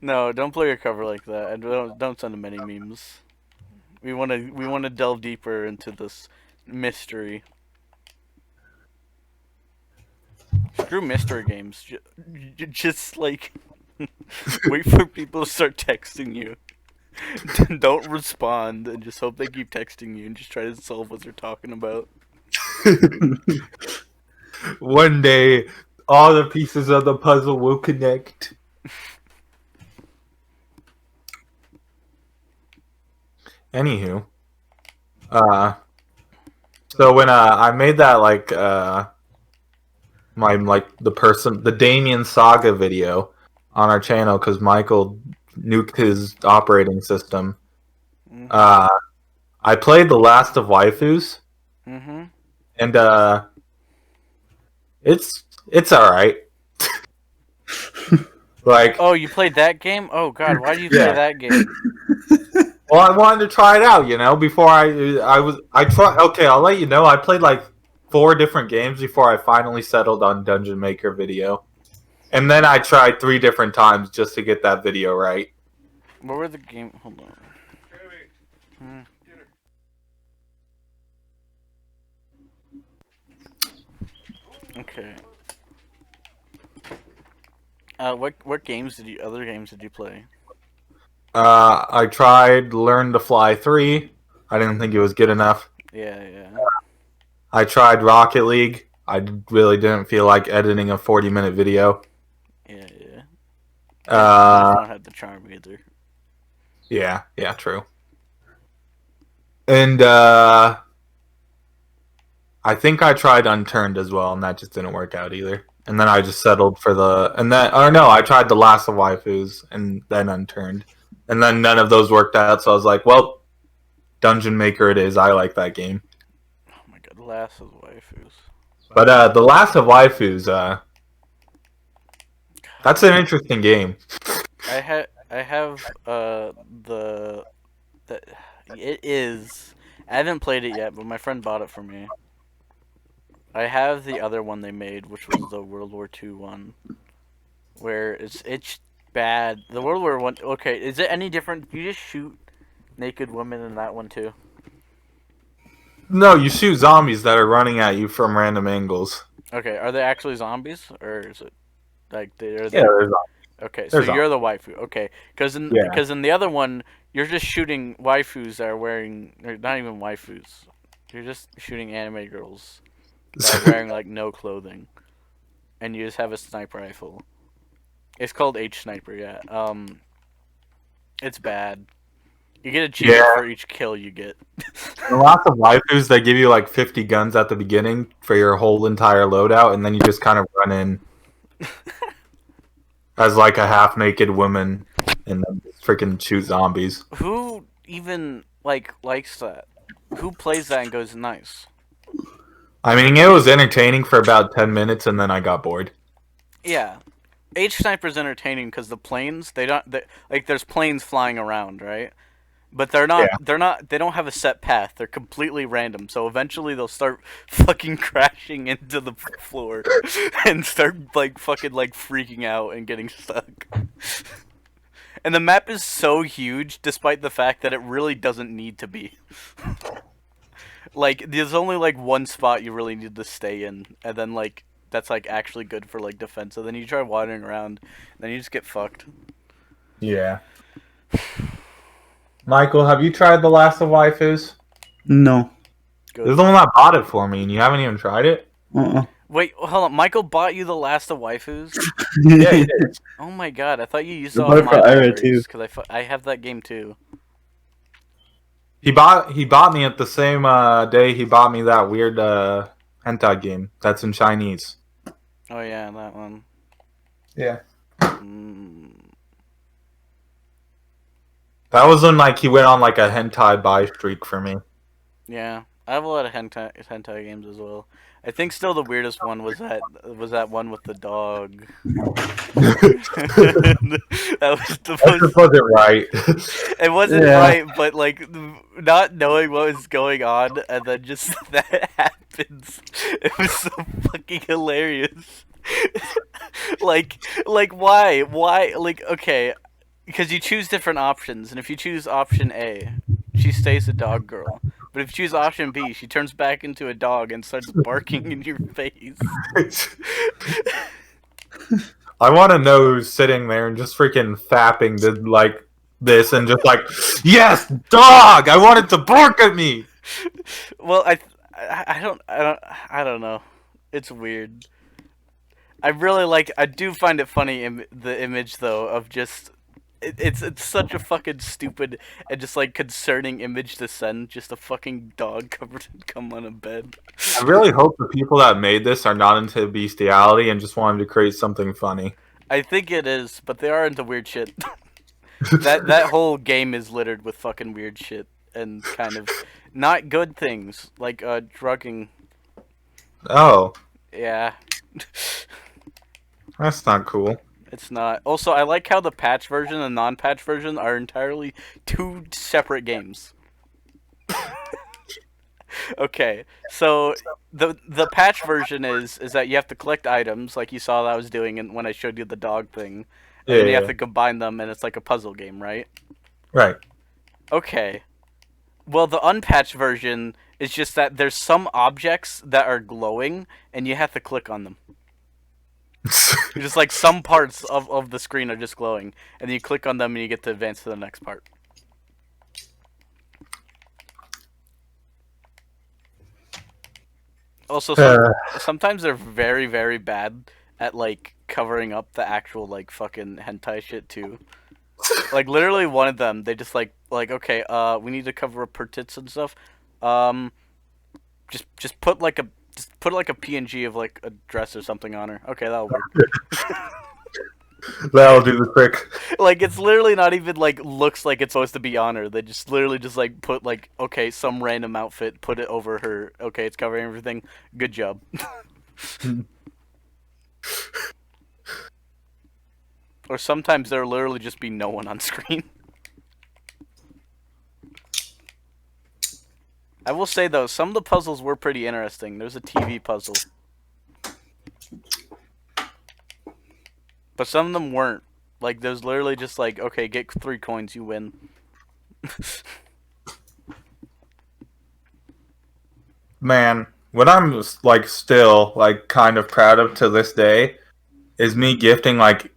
No, don't play your cover like that. And don't send them any memes. We wanna delve deeper into this mystery. Screw mystery games. Just like wait for people to start texting you. Don't respond and just hope they keep texting you and just try to solve what they're talking about. One day, all the pieces of the puzzle will connect. Anywho, so when I made that like the Damien Saga video on our channel because Michael nuked his operating system. Mm-hmm. I played The Last of Waifus, Mm-hmm. and it's all right. Like, oh, you played that game? Oh God, why do you play that game? Well, I wanted to try it out, before I tried. Okay, I'll let you know. I played like 4 different games before I finally settled on Dungeon Maker video, and then I tried 3 different times just to get that video right. What were the game? Hold on. Okay. What other games did you play? I tried Learn to Fly 3. I didn't think it was good enough. Yeah. I tried Rocket League. I really didn't feel like editing a 40-minute video. Yeah. Uh, I don't have the charm either. Yeah, true. And I think I tried Unturned as well, and that just didn't work out either. And then I just settled for I tried The Last of Waifus and then Unturned. And then none of those worked out, so I was like, well, Dungeon Maker it is. I like that game. Oh my God, The Last of Waifus. But The Last of Waifus, that's an interesting game. I have it is. I haven't played it yet, but my friend bought it for me. I have the other one they made, which was the World War II one, where it's bad. The World War One. Okay, is it any different? Do you just shoot naked women in that one too? No, you shoot zombies that are running at you from random angles. Okay, are they actually zombies, or is it like they're Yeah, they're zombies. Okay, so There's you're the waifu. Okay, because Yeah. in the other one, you're just shooting waifus that are wearing, or not even waifus. You're just shooting anime girls that are wearing like no clothing, and you just have a sniper rifle. It's called H sniper. Yeah. It's bad. You get achievements Yeah. for each kill you get. Lots of waifus that give you like 50 guns at the beginning for your whole entire loadout, and then you just kind of run in as like a half naked woman and then freaking shoot zombies. Who even likes that? Who plays that and goes nice? I mean, it was entertaining for about 10 minutes, and then I got bored. Yeah, H sniper's entertaining because the planes like there's planes flying around, right? But they don't have a set path. They're completely random. So eventually they'll start fucking crashing into the floor and start like fucking like freaking out and getting stuck. And the map is so huge despite the fact that it really doesn't need to be. Like there's only like one spot you really need to stay in, and then like that's like actually good for like defense. So then you try wandering around, and then you just get fucked. Yeah. Michael, have you tried The Last of Waifus? No. Good. There's the one that bought it for me, and you haven't even tried it? Wait, hold on. Michael bought you the last of waifus? Yeah, he did. Oh my god, I thought you used I all bought of it my for Ira, libraries too. because I have that game too. He bought me at the same day he bought me that weird hentai game that's in Chinese. Oh yeah, that one. Yeah. Mm. That was when like he went on like a hentai buy streak for me. Yeah, I have a lot of hentai games as well. I think still the weirdest one was that one with the dog. That was the That just most. wasn't right. It wasn't Yeah. right, but like not knowing what was going on, and then just that happens. It was so fucking hilarious. like why like okay, because you choose different options, and if you choose option A, she stays a dog girl. But if you choose option B, she turns back into a dog and starts barking in your face. I want to know who's sitting there and just freaking fapping to like this and just like, yes, dog! I want it to bark at me. Well, I don't know. It's weird. I do find it funny the image though of just it's such a fucking stupid and just like concerning image to send, just a fucking dog covered in cum on a bed. I really hope the people that made this are not into bestiality and just wanted to create something funny. I think it is, but they are into weird shit. that whole game is littered with fucking weird shit and kind of not good things like drugging. Oh, Yeah. that's not cool. It's not. Also, I like how the patch version and non-patch version are entirely two separate games. Okay, so the patch version is that you have to collect items like you saw that I was doing when I showed you the dog thing, and then you have to combine them, and it's like a puzzle game, right? Right. Okay. Well, the unpatched version is just that there's some objects that are glowing, and you have to click on them. Just like some parts of the screen are just glowing, and then you click on them and you get to advance to the next part. Also, sometimes they're very, very bad at like covering up the actual like fucking hentai shit too. Like literally one of them, they just like okay, we need to cover up her tits and stuff. Just put like a PNG of like a dress or something on her. Okay, that'll work. That'll do the trick. Like it's literally not even like looks like it's supposed to be on her. They just literally just like put like okay, some random outfit, put it over her. Okay, it's covering everything. Good job. Or sometimes there'll literally just be no one on screen. I will say though, some of the puzzles were pretty interesting. There's a TV puzzle. But some of them weren't. Like, there's literally just like, okay, get 3 coins, you win. Man, what I'm like still like kind of proud of to this day is me gifting like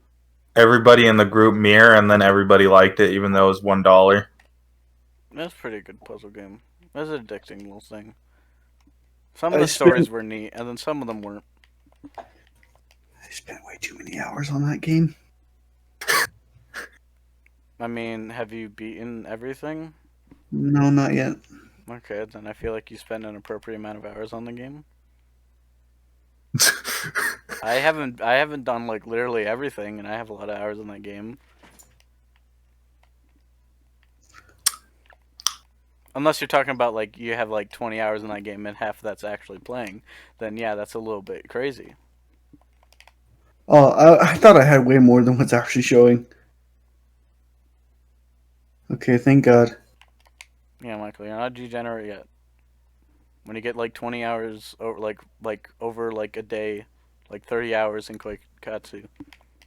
everybody in the group mirror, and then everybody liked it, even though it was $1. That's a pretty good puzzle game. That's an addicting little thing. Some of I the stories spent were neat, and then some of them weren't. I spent way too many hours on that game. I mean, have you beaten everything? No, not yet. Okay, then I feel like you spent an appropriate amount of hours on the game. I haven't done like literally everything, and I have a lot of hours in that game. Unless you're talking about like you have like 20 hours in that game and half that's actually playing, then yeah, that's a little bit crazy. Oh, I thought I had way more than what's actually showing. Okay, thank God. Yeah, Michael, you're not degenerate yet. When you get like 20 hours over like over like a day, like 30 hours in Katsu,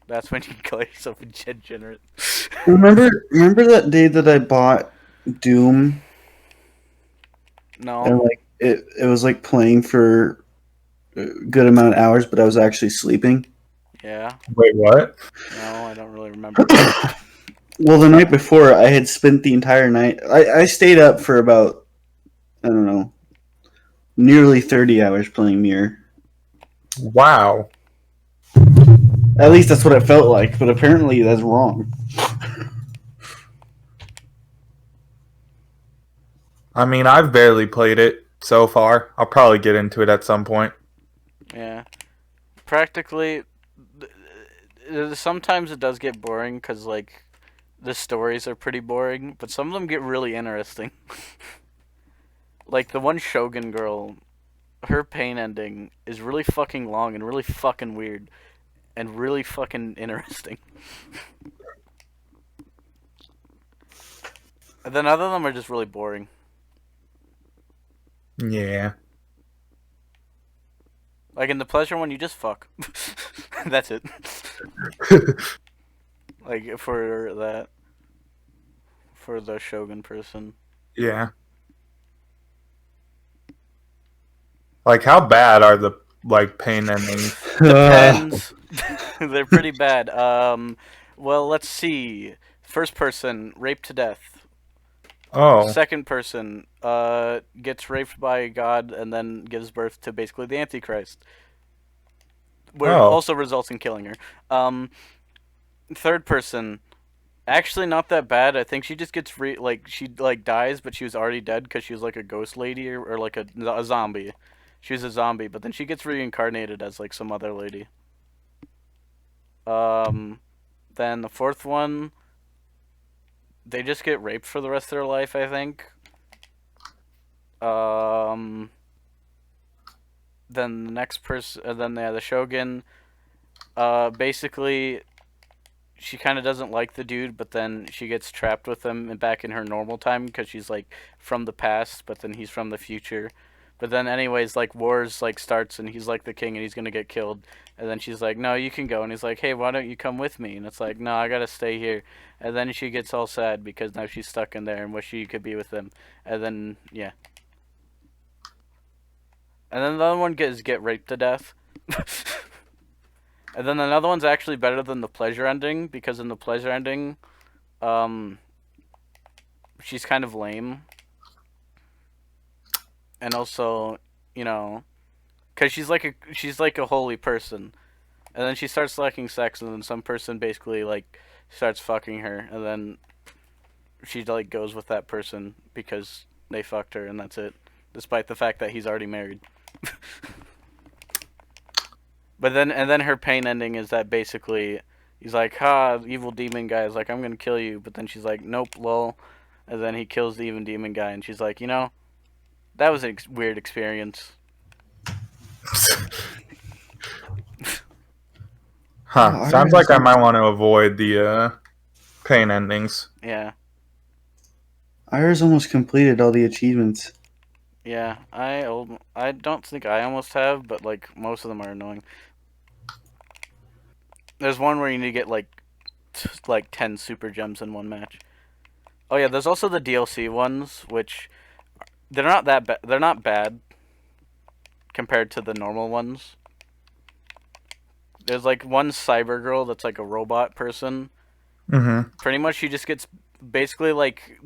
that's when you can call yourself a degenerate. Remember that day that I bought Doom No. and like it was like playing for a good amount of hours, but I was actually sleeping. Yeah. Wait, what? No, I don't really remember. Well, the night before, I had spent the entire night. I stayed up for about, I don't know, nearly 30 hours playing Mirror. Wow. At least that's what it felt like, but apparently that's wrong. I mean, I've barely played it so far. I'll probably get into it at some point. Yeah. Practically, sometimes it does get boring because like the stories are pretty boring, but some of them get really interesting. Like the one Shogun girl, her pain ending is really fucking long and really fucking weird and really fucking interesting. And then other of them are just really boring. Yeah. Like in the pleasure one, you just fuck. That's it. Like for the Shogun person. Yeah. Like, how bad are the like pain endings? Depends. They're pretty bad. Well, let's see. First person, raped to death. Oh. Second person, gets raped by God and then gives birth to basically the Antichrist. Where Oh. also results in killing her. Third person, actually not that bad. I think she just gets she dies, but she was already dead because she was like a ghost lady or like a zombie. She was a zombie, but then she gets reincarnated as like some other lady. Then the fourth one, they just get raped for the rest of their life, I think. Then the next person, then the Shogun, basically, she kind of doesn't like the dude, but then she gets trapped with him and back in her normal time because she's like from the past, but then he's from the future. But then, anyways, like wars like starts and he's like the king and he's gonna get killed. And then she's like, "No, you can go." And he's like, "Hey, why don't you come with me?" And it's like, "No, I gotta stay here." And then she gets all sad because now she's stuck in there and wish she could be with him. And then yeah. And then the other one get raped to death. And then another one's actually better than the pleasure ending because in the pleasure ending, she's kind of lame. And also, because she's like a holy person, and then she starts lacking sex, and then some person basically like starts fucking her, and then she like goes with that person because they fucked her, and that's it, despite the fact that he's already married. But then her pain ending is that basically he's like, "Ha, evil demon guy is like, I'm gonna kill you," but then she's like, "Nope, lol," and then he kills the evil demon guy, and she's like, that was a weird experience. Huh. Oh, Sounds like I might want to avoid the pain endings. Yeah. Iris almost completed all the achievements. Yeah, I don't think I almost have, but like most of them are annoying. There's one where you need to get like 10 super gems in one match. Oh yeah, there's also the DLC ones, which they're not that bad. They're not bad compared to the normal ones. There's like one cyber girl that's like a robot person. Mm-hmm. Pretty much, she just gets basically like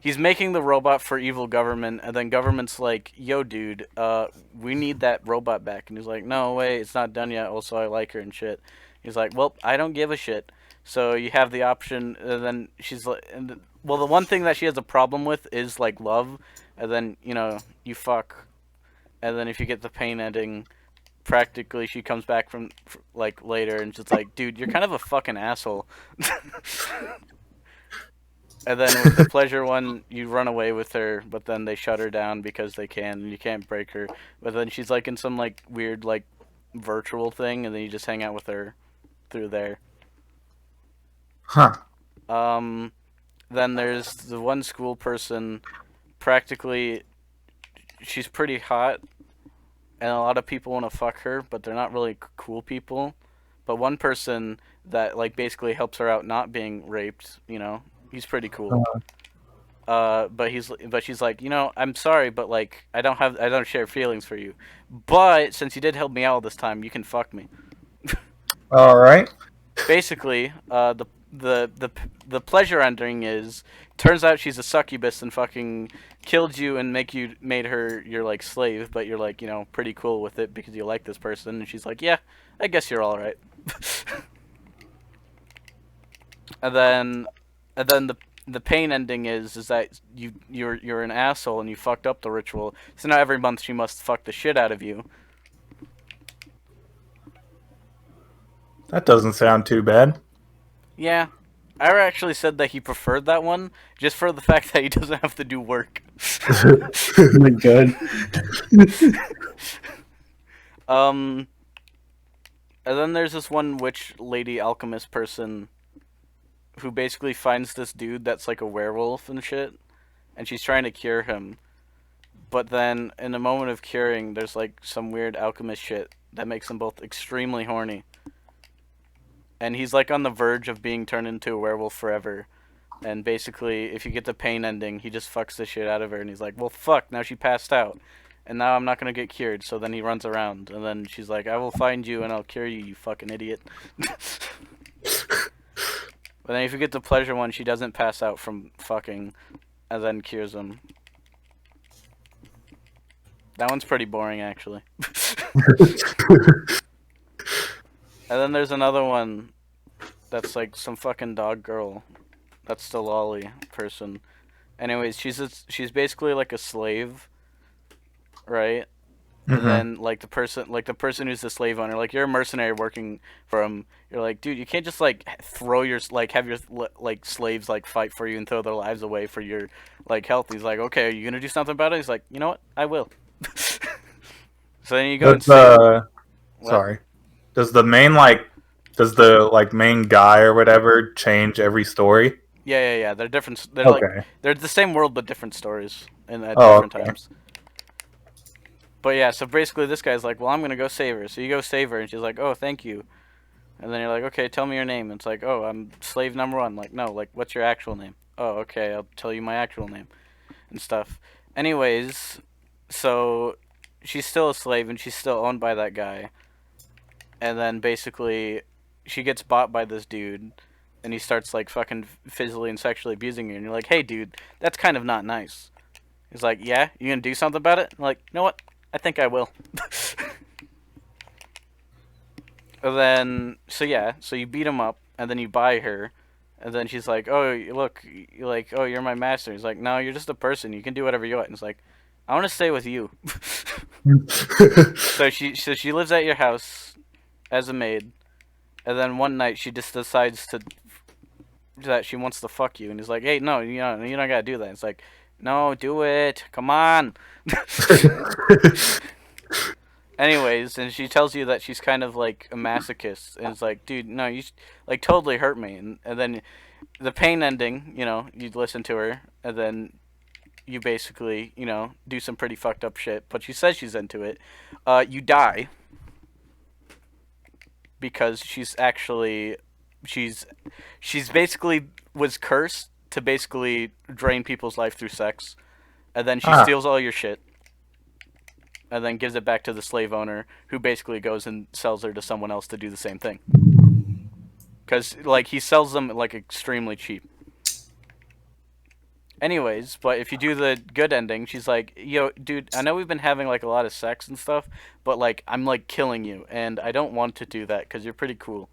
he's making the robot for evil government, and then government's like, "Yo, dude, we need that robot back." And he's like, "No way, it's not done yet. Also, I like her and shit." He's like, "Well, I don't give a shit." So you have the option, and then she's like, well, the one thing that she has a problem with is like love, and then you fuck, and then if you get the pain ending, practically she comes back from like later and just like, "Dude, you're kind of a fucking asshole." And then with the pleasure one, you run away with her, but then they shut her down because they can, and you can't break her. But then she's like in some like weird like virtual thing, and then you just hang out with her through there. Huh. Then there's the one school person. Practically, she's pretty hot, and a lot of people want to fuck her, but they're not really cool people. But one person that like basically helps her out not being raped, he's pretty cool. But she's like, I'm sorry, but like I don't share feelings for you. But since you did help me out all this time, you can fuck me. All right. Basically, the pleasure ending is, turns out she's a succubus and fucking killed you and made her your like slave, but you're like, pretty cool with it because you like this person, and she's like, yeah, I guess you're all right. and then the pain ending is that you're an asshole and you fucked up the ritual. So now every month she must fuck the shit out of you. That doesn't sound too bad. Yeah. Ira actually said that he preferred that one just for the fact that he doesn't have to do work. Oh my god. And then there's this one witch lady alchemist person who basically finds this dude that's like a werewolf and shit, and she's trying to cure him. But then in a moment of curing, there's like some weird alchemist shit that makes them both extremely horny. And he's like on the verge of being turned into a werewolf forever. And basically, if you get the pain ending, he just fucks the shit out of her, and he's like, well, fuck, now she passed out. And now I'm not gonna get cured, so then he runs around, and then she's like, I will find you and I'll cure you, you fucking idiot. But then if you get the pleasure one, she doesn't pass out from fucking, and then cures him. That one's pretty boring, actually. And then there's another one that's like some fucking dog girl. That's the lolly person. Anyways, she's basically like a slave, right? Mm-hmm. And then like the person who's the slave owner, like you're a mercenary working for him. You're like, dude, you can't just like throw your like have your like slaves like fight for you and throw their lives away for your like health. He's like, okay, are you gonna do something about it? He's like, you know what, I will. So then you go and save. Sorry. Does the main guy or whatever change every story? Yeah. They're different. They're Okay. like they're the same world but different stories and at Oh, different okay. times. But yeah, so basically this guy's like, well, I'm gonna go save her. So you go save her, and she's like, oh, thank you. And then you're like, okay, tell me your name. And it's like, oh, I'm slave number one. Like, no, like, what's your actual name? Oh, okay, I'll tell you my actual name and stuff. Anyways, so she's still a slave and she's still owned by that guy. And then basically she gets bought by this dude, and he starts like fucking physically and sexually abusing her. And you're like, hey, dude, that's kind of not nice. He's like, yeah, you gonna do something about it? I'm like, you know what? I think I will. And then, so you beat him up, and then you buy her, and then she's like, oh, look, you're like, oh, you're my master. He's like, no, you're just a person. You can do whatever you want. And it's like, I want to stay with you. So she lives at your house as a maid, and then one night she just decides that she wants to fuck you, and he's like, hey, no, you don't gotta do that. It's like, no, do it. Come on. Anyways, and she tells you that she's kind of like a masochist, and it's like, dude, no, you like totally hurt me. And then the pain ending, you listen to her, and then you basically, do some pretty fucked up shit. But she says she's into it. You die because she's basically was cursed to basically drain people's life through sex, and then she steals all your shit. and then gives it back to the slave owner, who basically goes and sells her to someone else to do the same thing. Because like he sells them like extremely cheap. Anyways, but if you do the good ending, she's like, yo, dude, I know we've been having like a lot of sex and stuff, but like I'm like killing you, and I don't want to do that because you're pretty cool.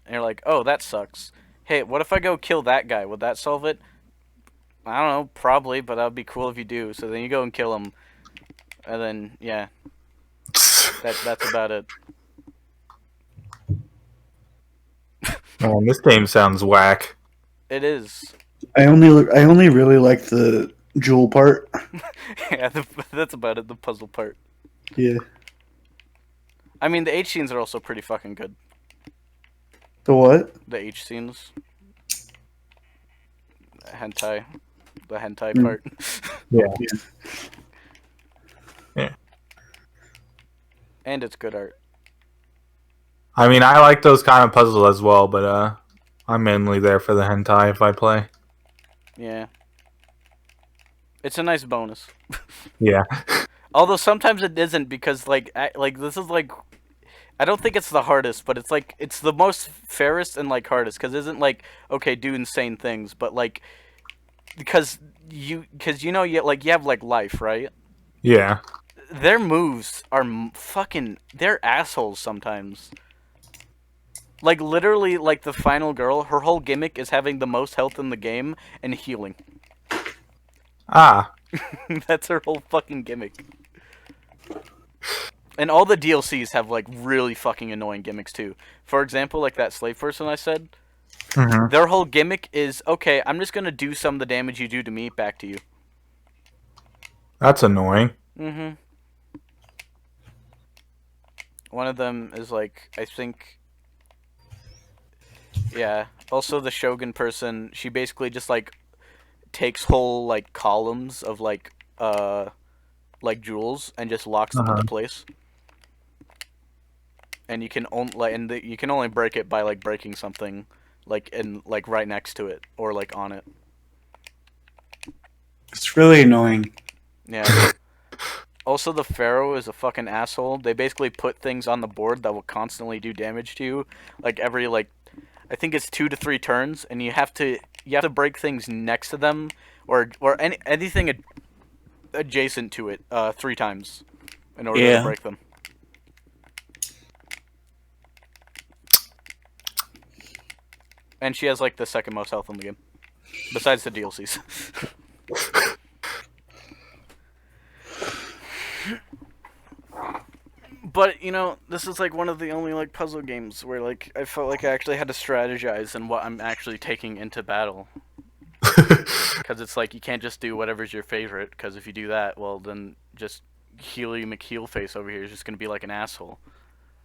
And you're like, oh, that sucks. Hey, what if I go kill that guy? Would that solve it? I don't know, probably, but that would be cool if you do. So then you go and kill him, and then yeah, that's about it. Man, this game sounds whack. It is. I only really like the jewel part. Yeah, that's about it. The puzzle part. Yeah. I mean, the H scenes are also pretty fucking good. The what? The H scenes. Hentai. The hentai part. Yeah. And it's good art. I mean, I like those kind of puzzles as well, but I'm mainly there for the hentai if I play. Yeah. It's a nice bonus. Yeah. Although sometimes it isn't, because like this is like, I don't think it's the hardest, but it's like it's the most fairest and like hardest, because it isn't like, okay, do insane things, but like because you know you have like life, right? Yeah. Their moves are fucking, they're assholes sometimes. Like literally, like the final girl, her whole gimmick is having the most health in the game and healing. Ah. That's her whole fucking gimmick. And all the DLCs have like really fucking annoying gimmicks too. For example, like that slave person I said, their whole gimmick is, okay, I'm just gonna do some of the damage you do to me back to you. That's annoying. Mm-hmm. One of them is like, I think, yeah. Also, the Shogun person, she basically just like takes whole like columns of like jewels and just locks them into place. And you can only you can only break it by like breaking something like in like right next to it or like on it. It's really annoying. Yeah. Also, the Pharaoh is a fucking asshole. They basically put things on the board that will constantly do damage to you, like every like, I think it's 2 to 3 turns, and you have to break things next to them, or anything adjacent to it 3 times in order to break them. And she has like the second most health in the game, besides the DLCs. But, you know, this is like one of the only like puzzle games where like I felt like I actually had to strategize in what I'm actually taking into battle. Because it's like you can't just do whatever's your favorite, because if you do that, well then just Healy McHeelface over here is just going to be like an asshole.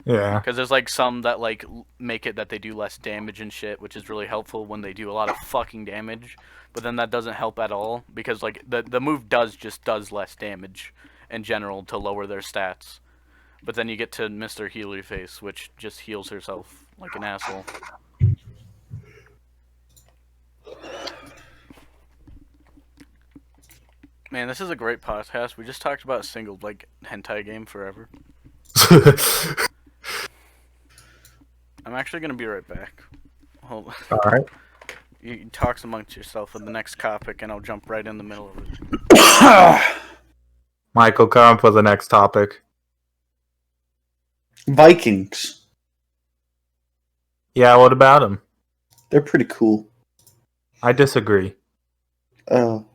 Yeah. Because there's like some that like make it that they do less damage and shit, which is really helpful when they do a lot of fucking damage. But then that doesn't help at all, because like the move does less damage in general to lower their stats. But then you get to Mr. Healy Face, which just heals herself like an asshole. Man, this is a great podcast. We just talked about a single like hentai game forever. I'm actually gonna be right back. Hold on. All right. You talk amongst yourself with the next topic, and I'll jump right in the middle of it. Michael, come up with the next topic. Vikings. Yeah, what about them? They're pretty cool. I disagree. Oh.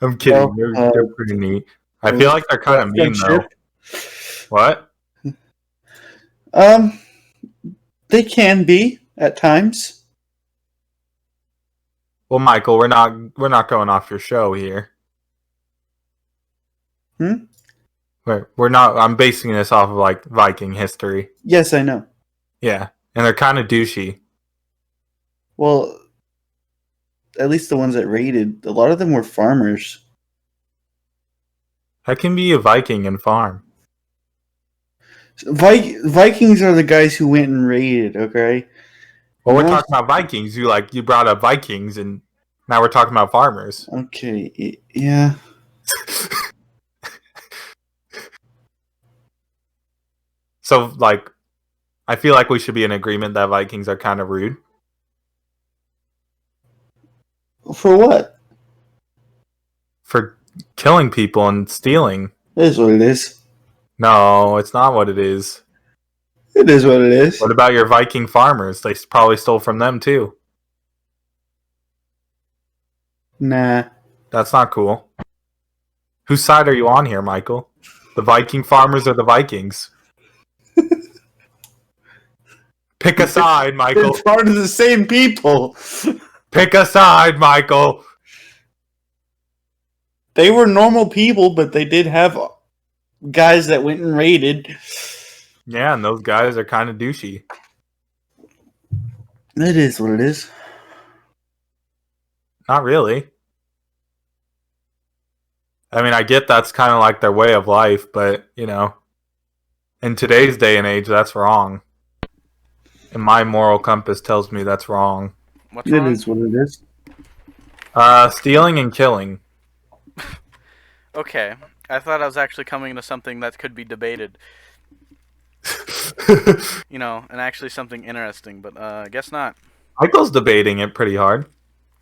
I'm kidding. Well, they're pretty neat. I feel like they're kind of mean, though. What? They can be at times. Well, Michael, we're not going off your show here. We're not. I'm basing this off of like Viking history. Yes, I know. Yeah, and they're kind of douchey. Well, at least the ones that raided, a lot of them were farmers. That can be a Viking and farm. Vikings are the guys who went and raided, okay? Well, we're talking about Vikings. You brought up Vikings, and now we're talking about farmers. Okay, yeah. So, like, I feel like we should be in agreement that Vikings are kind of rude. For what? For killing people and stealing. It is what it is. No, it's not what it is. It is what it is. What about your Viking farmers? They probably stole from them too. Nah. That's not cool. Whose side are you on here, Michael? The Viking farmers or the Vikings? Pick a side, Michael. It's part of the same people. Pick a side, Michael. They were normal people, but they did have guys that went and raided. Yeah, and those guys are kind of douchey. It is what it is. Not really. I mean, I get that's kind of like their way of life, but, you know, in today's day and age, that's wrong. And my moral compass tells me that's wrong. What's It wrong? is what it is. Stealing and killing. Okay, I thought I was actually coming to something that could be debated. You know, and actually something interesting, but I guess not. Michael's debating it pretty hard.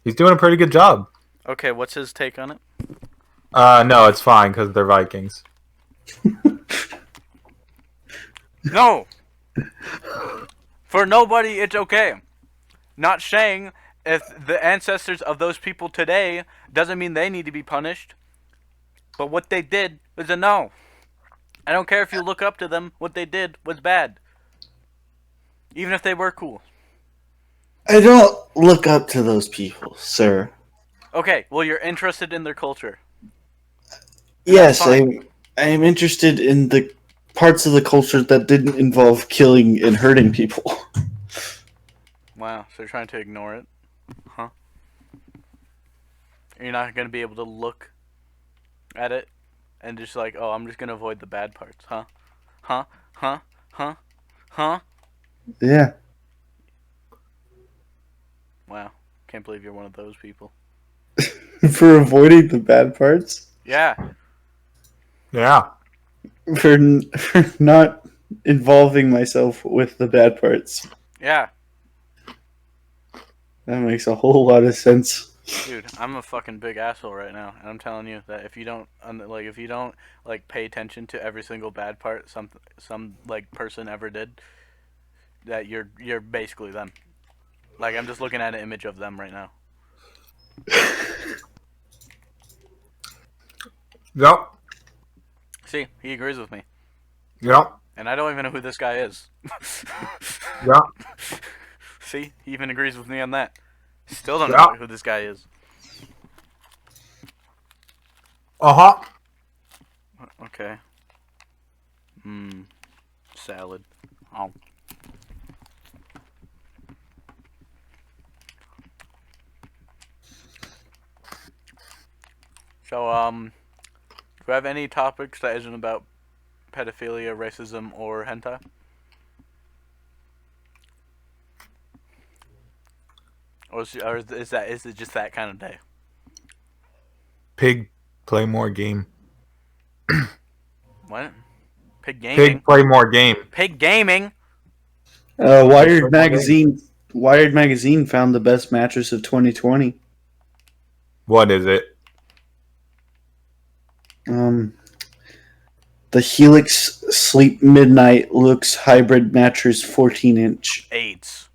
He's doing a pretty good job. Okay, what's his take on it? No, it's fine because they're Vikings. No! For nobody, it's okay. Not saying if the ancestors of those people today doesn't mean they need to be punished. But what they did was a no. I don't care if you look up to them, what they did was bad. Even if they were cool. I don't look up to those people, sir. Okay, well, you're interested in their culture. Yes, fine. I am interested in the parts of the culture that didn't involve killing and hurting people. Wow, so you're trying to ignore it? Huh? You're not going to be able to look at it and just like, oh, I'm just going to avoid the bad parts, huh? Huh? Huh? Huh? Huh? Yeah. Wow, can't believe you're one of those people. For avoiding the bad parts? Yeah. Yeah. For not involving myself with the bad parts. Yeah. That makes a whole lot of sense. Dude, I'm a fucking big asshole right now, and I'm telling you that if you don't pay attention to every single bad part some like person ever did, that you're basically them. Like, I'm just looking at an image of them right now. Yep. See, he agrees with me, Yep. and I don't even know who this guy is. Yep. See, he even agrees with me on that. Still don't Yeah. know who this guy is. Uh-huh. Okay. Salad. Oh. So, do we have any topics that isn't about pedophilia, racism, or hentai? Or is it just that kind of day? Pig, play more game. What? Pig gaming? Pig, play more game. Pig gaming? Wired Magazine found the best mattress of 2020. What is it? The Helix Sleep Midnight Lux Hybrid Mattress 14-inch. AIDS.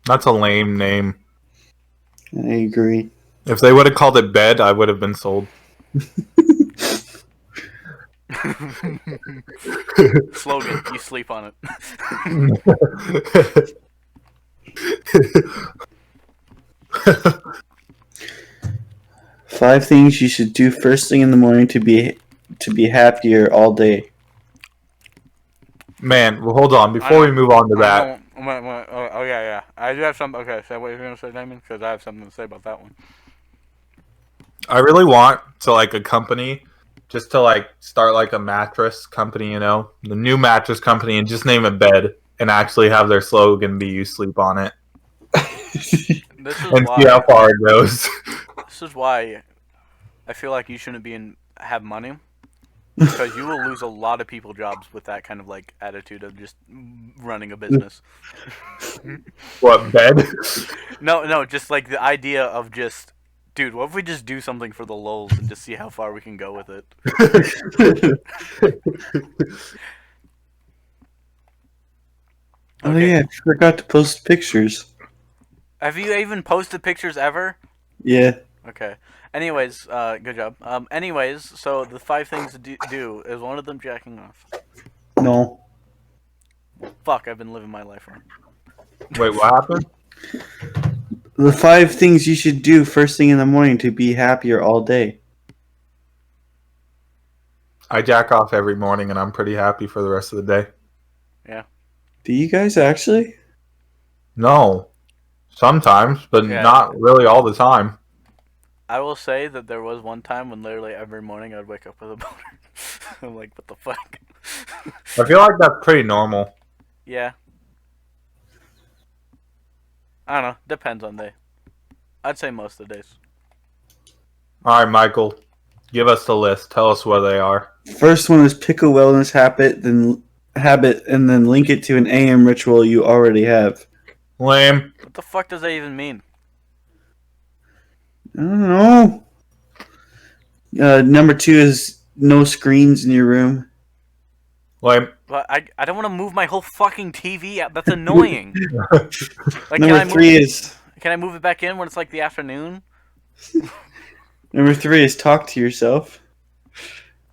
That's a lame name. I agree. If they would have called it bed, I would have been sold. Slogan, you sleep on it. 5 things you should do first thing in the morning to be happier all day. Man, well, hold on. Before we move on to that, Oh, yeah. I do have something. Okay, say what you're going to say, Damon, because I have something to say about that one. I really want to, like, a company just to, like, start, like, a mattress company, you know? The new mattress company, and just name it Bed, and actually have their slogan be you sleep on it. This is And why. see how far it goes. This is why I feel like you shouldn't have money because you will lose a lot of people jobs with that kind of like attitude of just running a business. What, bed? No, just like the idea of just, dude, what if we just do something for the lulz and just see how far we can go with it? Oh Okay. yeah, I forgot to post pictures. Have you even posted pictures ever? Yeah. Okay. Anyways, good job. Anyways, so the 5 things to do is one of them jacking off. No. Fuck, I've been living my life wrong. Wait, what happened? The 5 things you should do first thing in the morning to be happier all day. I jack off every morning, and I'm pretty happy for the rest of the day. Yeah. Do you guys actually? No, sometimes, but Yeah. not really all the time. I will say that there was one time when literally every morning I'd wake up with a boner. I'm like, what the fuck? I feel like that's pretty normal. Yeah. I don't know. Depends on day. I'd say most of the days. All right, Michael, give us the list. Tell us what they are. First one is pick a wellness habit, and then link it to an AM ritual you already have. Lame. What the fuck does that even mean? I don't know. Number 2 is no screens in your room. Lame. But I don't want to move my whole fucking TV out. That's annoying. Like, Number 3 is can I move it back in when it's like the afternoon? talk to yourself.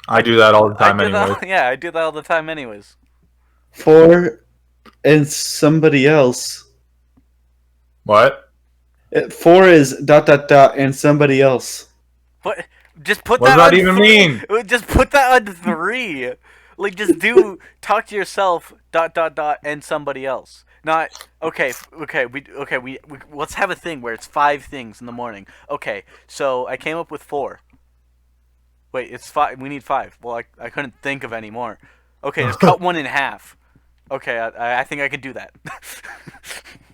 I do that all the time anyway. Yeah, I do that all the time anyways. 4 and somebody else. What? 4 is ... and somebody else. What? Just put What that does that on even 3. mean? Just put that on 3. Like, just do talk to yourself ... and somebody else. Not okay. We let's have a thing where it's 5 things in the morning. Okay, so I came up with 4. Wait, it's 5. We need 5. Well, I couldn't think of any more. Okay, let's cut 1 in half. Okay, I think I could do that.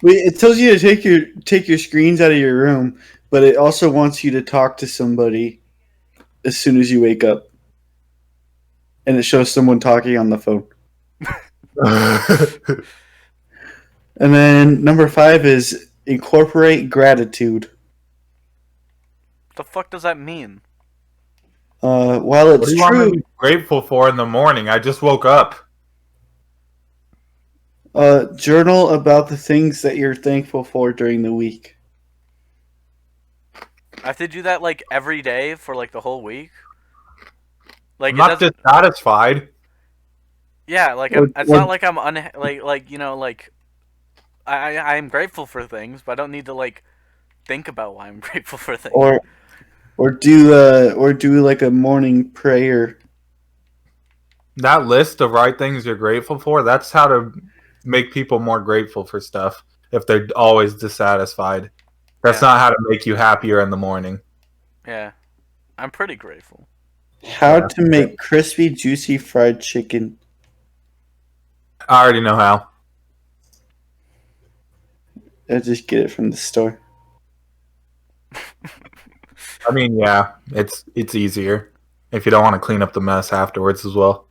Wait, it tells you to take your screens out of your room, but it also wants you to talk to somebody as soon as you wake up. And it shows someone talking on the phone. And then number 5 is incorporate gratitude. What the fuck does that mean? While What it's do you want me to true, be grateful for in the morning? I just woke up. journal about the things that you're thankful for during the week. I have to do that like every day for like the whole week. Like, I'm not dissatisfied. yeah, like it's not like I'm like you know, like I'm grateful for things, but I don't need to like think about why I'm grateful for things. Or do like a morning prayer. That list of right things you're grateful for, that's how to make people more grateful for stuff if they're always dissatisfied. That's not how to make you happier in the morning. Yeah. I'm pretty grateful. How to make crispy, juicy fried chicken. I already know how. I just get it from the store. I mean, yeah, it's easier if you don't want to clean up the mess afterwards as well.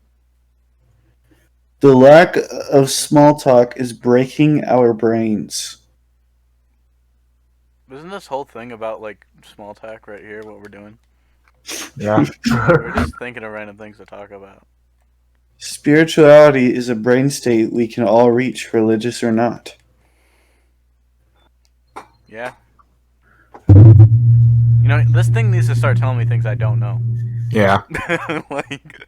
The lack of small talk is breaking our brains. Isn't this whole thing about like small talk right here, what we're doing? Yeah. We're just thinking of random things to talk about. Spirituality is a brain state we can all reach, religious or not. Yeah. You know, this thing needs to start telling me things I don't know. Yeah. Like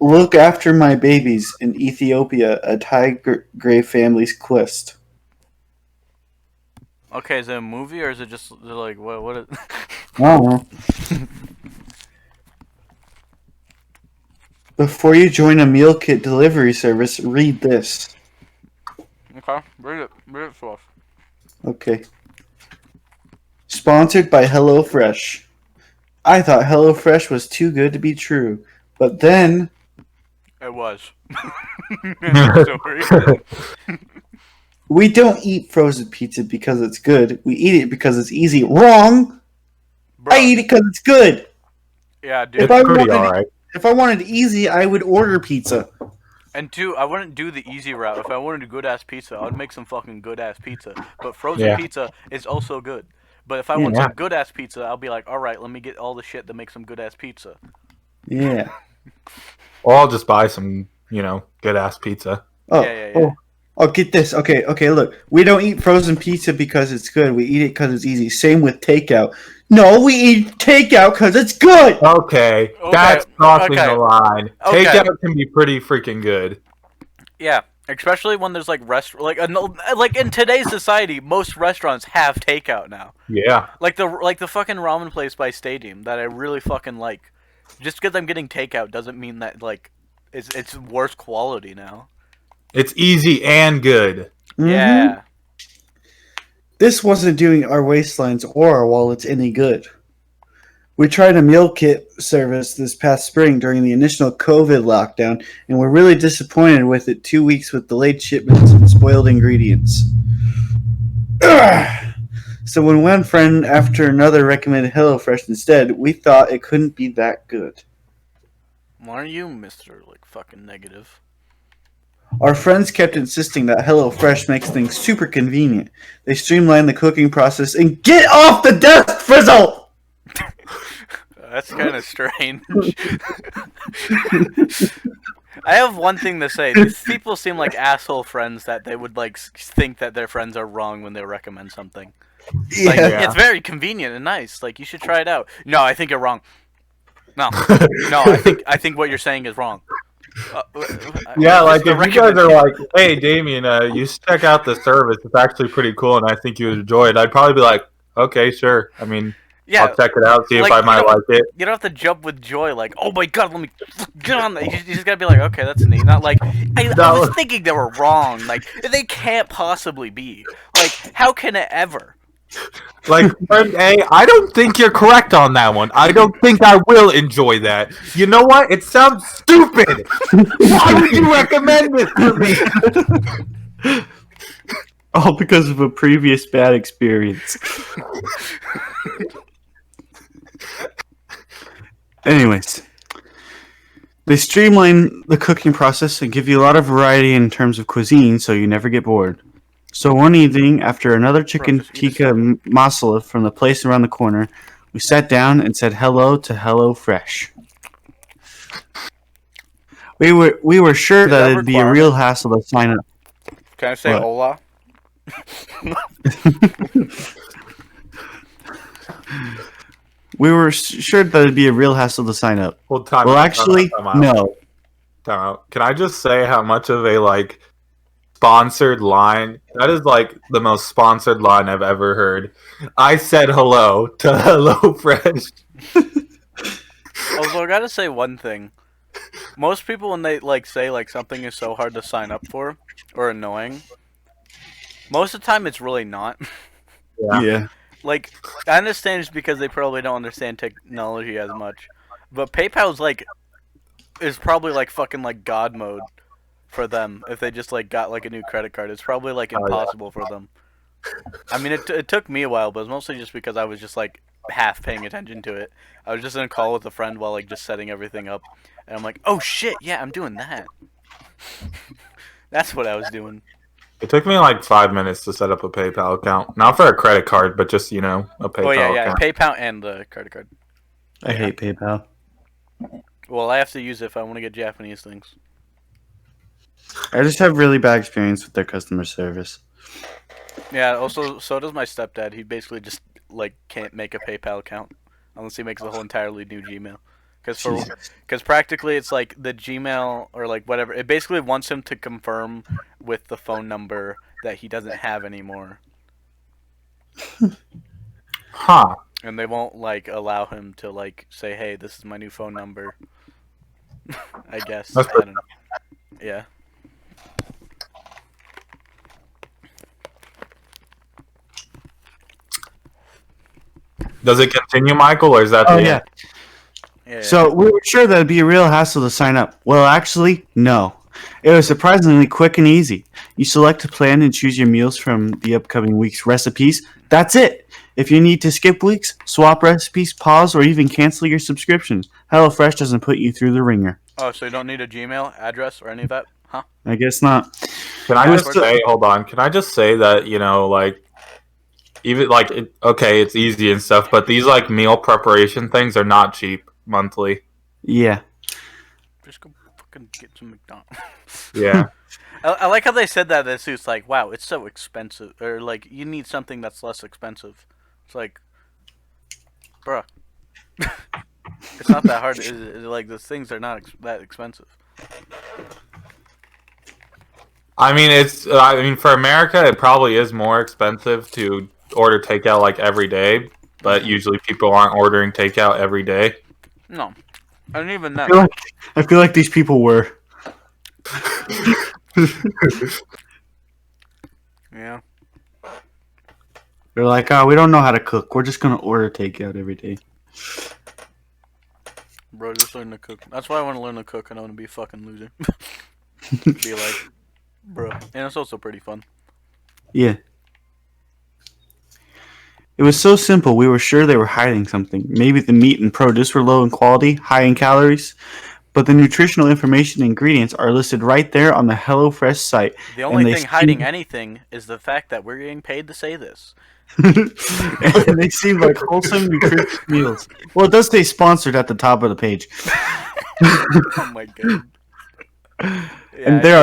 Look after my babies in Ethiopia, a Tigray family's quest. Okay, is it a movie or is it just like what is I don't know. Before you join a meal kit delivery service, read this. Okay, read it to us. Okay. Sponsored by HelloFresh. I thought HelloFresh was too good to be true, but then It was. Sorry. we don't eat frozen pizza because it's good. We eat it because it's easy. Wrong! Bro, I eat it because it's good. yeah, dude. It's pretty alright. If I wanted easy, I would order pizza. And two, I wouldn't do the easy route. If I wanted a good ass pizza, I would make some fucking good ass pizza. But frozen Yeah. pizza is also good. But if I want Yeah. some good ass pizza, I'll be like, all right, let me get all the shit that makes some good ass pizza. Yeah. Or I'll just buy some, good ass pizza. Oh, Yeah. Oh, get this. Okay, look. We don't eat frozen pizza because it's good. We eat it because it's easy. Same with takeout. No, we eat takeout because it's good. Okay, that's crossing the line. Okay. Takeout can be pretty freaking good. Yeah, especially when there's like like in today's society, most restaurants have takeout now. Yeah. Like the fucking ramen place by Stadium that I really fucking like. Just because I'm getting takeout doesn't mean that like it's worse quality now. It's easy and good. Mhm. Yeah. This wasn't doing our waistlines or our wallets any good. We tried a meal kit service this past spring during the initial COVID lockdown, and we're really disappointed with it 2 weeks with delayed shipments and spoiled ingredients. So when one friend after another recommended HelloFresh instead, we thought it couldn't be that good. Why are you, Mr. like fucking negative? Our friends kept insisting that HelloFresh makes things super convenient. They streamline the cooking process and get off the desk, Frizzle! That's kind of strange. I have one thing to say. These people seem like asshole friends that they would like think that their friends are wrong when they recommend something. Like, Yeah. it's very convenient and nice. Like, you should try it out. No, I think you're wrong. No, I think what you're saying is wrong. Yeah, like if you guys are like, hey, Damien, you should check out the service. It's actually pretty cool, and I think you would enjoy it. I'd probably be like, okay, sure. I mean, yeah, I'll check it out, see if like, I might like it. You don't have to jump with joy, like, oh my god, let me get on that. You just gotta be like, okay, that's neat. Not like, I was thinking they were wrong. Like, they can't possibly be. Like, how can it ever? Like, friend A, I don't think you're correct on that one. I don't think I will enjoy that. You know what? It sounds stupid. Why would you recommend this to me? All because of a previous bad experience. Anyways, they streamline the cooking process and give you a lot of variety in terms of cuisine so you never get bored. So one evening, after another chicken tikka masala from the place around the corner, we sat down and said hello to HelloFresh. We were sure that it'd be a real hassle to sign up. Can I say What? hola? We were sure that it'd be a real hassle to sign up. Well, Actually, no. Time out. Can I just say how much of a sponsored line? That is like the most sponsored line I've ever heard. I said hello to HelloFresh. Also, I gotta say one thing. Most people, when they say something is so hard to sign up for or annoying, most of the time it's really not. Yeah. Like, I understand it's because they probably don't understand technology as much, but PayPal's is probably fucking God mode for them. If they just got a new credit card, it's probably impossible for them. I mean, it took me a while, but it's mostly just because I was just half paying attention to it. I was just in a call with a friend while just setting everything up, and I'm like, oh shit, yeah, I'm doing that. That's what I was doing. It took me 5 minutes to set up a PayPal account. Not for a credit card, but just, a PayPal Oh yeah, account. PayPal and the credit card. I hate PayPal. Well, I have to use it if I want to get Japanese things. I just have really bad experience with their customer service. Yeah, also, so does my stepdad. He basically just, can't make a PayPal account unless he makes a whole entirely new Gmail. Because practically it's the Gmail or whatever. It basically wants him to confirm with the phone number that he doesn't have anymore. Huh. And they won't allow him to say, hey, this is my new phone number. I guess. I don't know. Yeah. Does it continue, Michael, or is that the end? Yeah. So we were sure that it'd be a real hassle to sign up. Well, actually, no. It was surprisingly quick and easy. You select a plan and choose your meals from the upcoming week's recipes. That's it. If you need to skip weeks, swap recipes, pause, or even cancel your subscriptions, HelloFresh doesn't put you through the ringer. Oh, so you don't need a Gmail address or any of that, huh? I guess not. Can I just say, hold on? Can I just say that like even like okay, it's easy and stuff, but these like meal preparation things are not cheap monthly. Yeah. Just go fucking get some McDonald's. Yeah. I like how they said that. It's like, wow, it's so expensive, or like you need something that's less expensive. It's like, bruh, it's not that hard. Like those things are not that expensive. I mean, for America, it probably is more expensive to order takeout like every day, but usually people aren't ordering takeout every day. No, and even then, I feel like these people were. Yeah. They're like, oh, we don't know how to cook. We're just gonna order takeout every day. Bro, just learn to cook. That's why I want to learn to cook, and I want to be a fucking loser. Be like, bro, and it's also pretty fun. Yeah. It was so simple, we were sure they were hiding something. Maybe the meat and produce were low in quality, high in calories, but the nutritional information and ingredients are listed right there on the HelloFresh site. The only thing hiding anything is the fact that we're getting paid to say this. And they seem like wholesome, nutritious meals. Well, it does say sponsored at the top of the page. Oh my god. Yeah, And there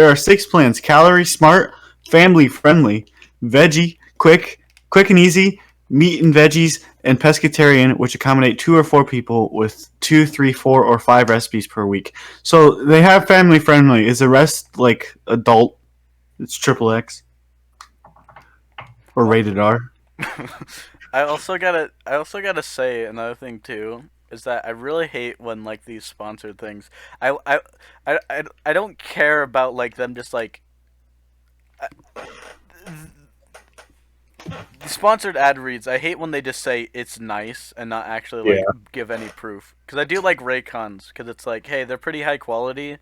are 6 plans: calorie smart, family friendly, veggie, quick and easy, meat and veggies, and pescatarian, which accommodate 2 or 4 people with 2, 3, 4, or 5 recipes per week. So they have family friendly. Is the rest like adult? It's XXX or rated R. I also gotta say another thing too is that I really hate when like these sponsored things. I don't care about like them just like. The sponsored ad reads. I hate when they just say it's nice and not actually like give any proof. Because I do like Raycons because it's like, hey, they're pretty high quality,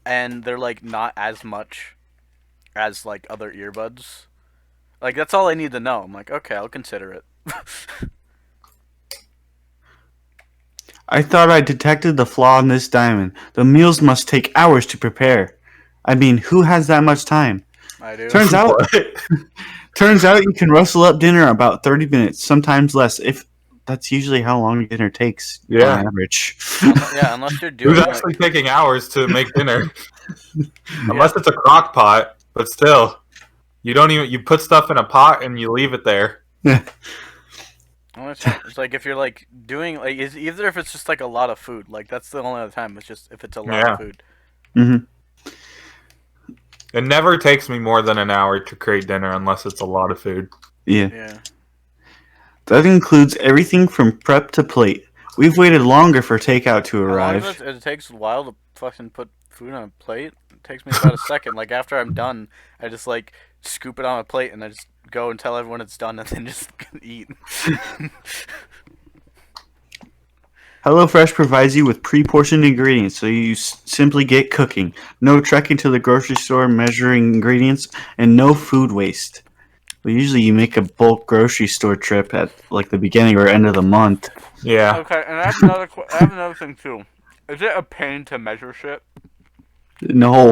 and they're like not as much as like other earbuds. Like that's all I need to know. I'm like, okay, I'll consider it. I thought I detected the flaw in this diamond. The meals must take hours to prepare. I mean, who has that much time? I do. Turns out you can rustle up dinner in about 30 minutes, sometimes less, if that's usually how long dinner takes on average. Yeah, unless you're doing Who's actually taking hours to make dinner? Unless it's a crock pot, but still. You put stuff in a pot and you leave it there. Yeah. Well, it's like if you're like doing like either if it's just like a lot of food, like that's the only other time. It's just if it's a lot of food. Mm-hmm. It never takes me more than an hour to create dinner unless it's a lot of food. Yeah. That includes everything from prep to plate. We've waited longer for takeout to arrive. How long it takes a while to fucking put food on a plate? It takes me about a second. Like after I'm done, I just like scoop it on a plate and I just go and tell everyone it's done and then just eat. HelloFresh provides you with pre-portioned ingredients, so you simply get cooking. No trekking to the grocery store, measuring ingredients, and no food waste. Well, usually you make a bulk grocery store trip at like the beginning or end of the month. Yeah. Okay, and I have another thing too. Is it a pain to measure shit? No.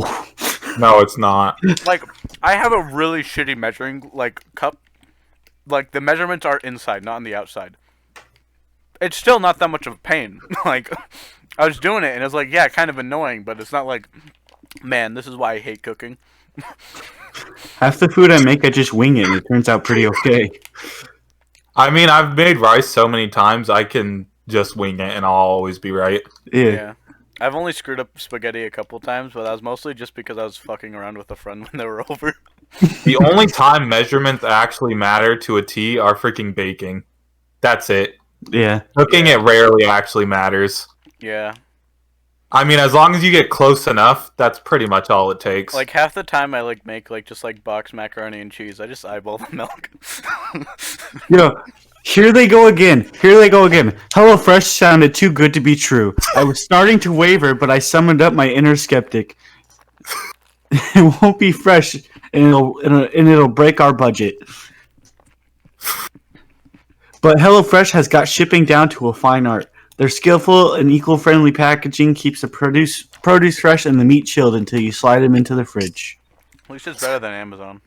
No, it's not. Like, I have a really shitty measuring like cup. Like the measurements are inside, not on the outside. It's still not that much of a pain. Like, I was doing it, and it was like, yeah, kind of annoying, but it's not like, man, this is why I hate cooking. Half the food I make, I just wing it, and it turns out pretty okay. I mean, I've made rice so many times, I can just wing it, and I'll always be right. Yeah. I've only screwed up spaghetti a couple times, but that was mostly just because I was fucking around with a friend when they were over. The only time measurements actually matter to a T are freaking baking. That's it. Yeah. Cooking, it rarely actually matters. Yeah. I mean, as long as you get close enough, that's pretty much all it takes. Like, half the time I, like, make, like, just, like, box macaroni and cheese. I just eyeball the milk. Here they go again. HelloFresh sounded too good to be true. I was starting to waver, but I summoned up my inner skeptic. It won't be fresh, and it'll break our budget. But HelloFresh has got shipping down to a fine art. Their skillful and eco-friendly packaging keeps the produce fresh and the meat chilled until you slide them into the fridge. At least it's better than Amazon.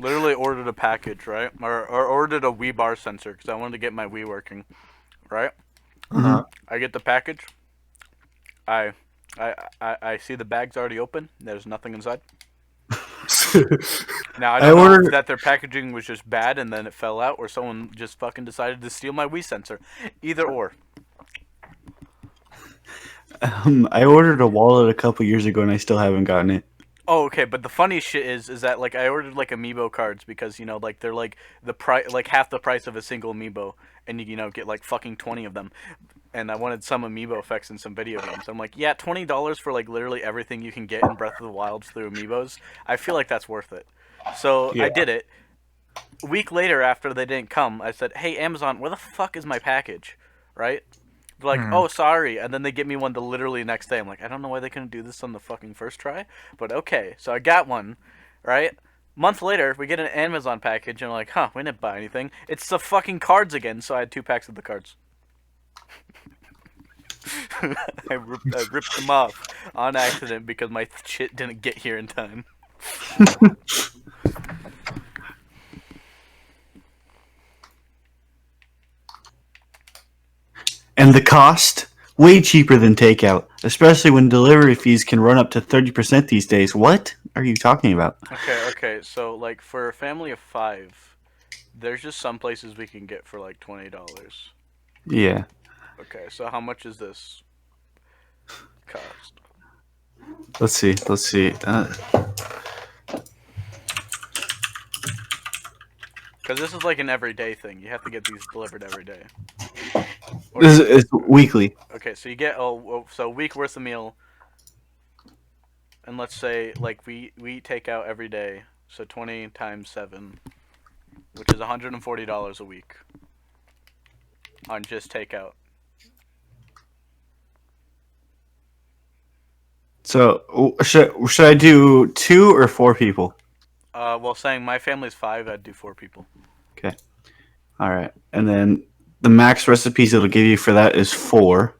Literally ordered a package, right? Or ordered a Wii bar sensor because I wanted to get my Wii working, right? Uh-huh. I get the package. I see the bag's already open. There's nothing inside. Now I don't know if that their packaging was just bad and then it fell out, or someone just fucking decided to steal my Wii sensor. Either or. I ordered a wallet a couple years ago and I still haven't gotten it. Oh, okay, but the funny shit is that like I ordered like amiibo cards because like they're like the price, like half the price of a single amiibo, and you get like fucking 20 of them, and I wanted some amiibo effects in some video games. I'm like, yeah, $20 for like literally everything you can get in Breath of the Wild through amiibos. I feel like that's worth it. So I did it. A week later, after they didn't come, I said, "Hey Amazon, where the fuck is my package?" Right? They're like, "Oh, sorry," and then they get me one the literally next day. I'm like, I don't know why they couldn't do this on the fucking first try, but okay. So I got one, right? Month later, we get an Amazon package, and I'm like, huh, we didn't buy anything. It's the fucking cards again, so I had 2 packs of the cards. I ripped them off on accident because my shit didn't get here in time. And the cost? Way cheaper than takeout, especially when delivery fees can run up to 30% these days. What are you talking about? Okay, so like for a family of 5, there's just some places we can get for like $20. Yeah. Okay, so how much is this cost? Let's see. Because this is like an everyday thing. You have to get these delivered every day. This is weekly. Okay, so you get so a week worth of meal, and let's say like we take out every day, so 20 times 7, which is $140 a week on just takeout. So should I do 2 or 4 people? Well, saying my family's 5, I'd do 4 people. Okay. All right, and then the max recipes it'll give you for that is 4.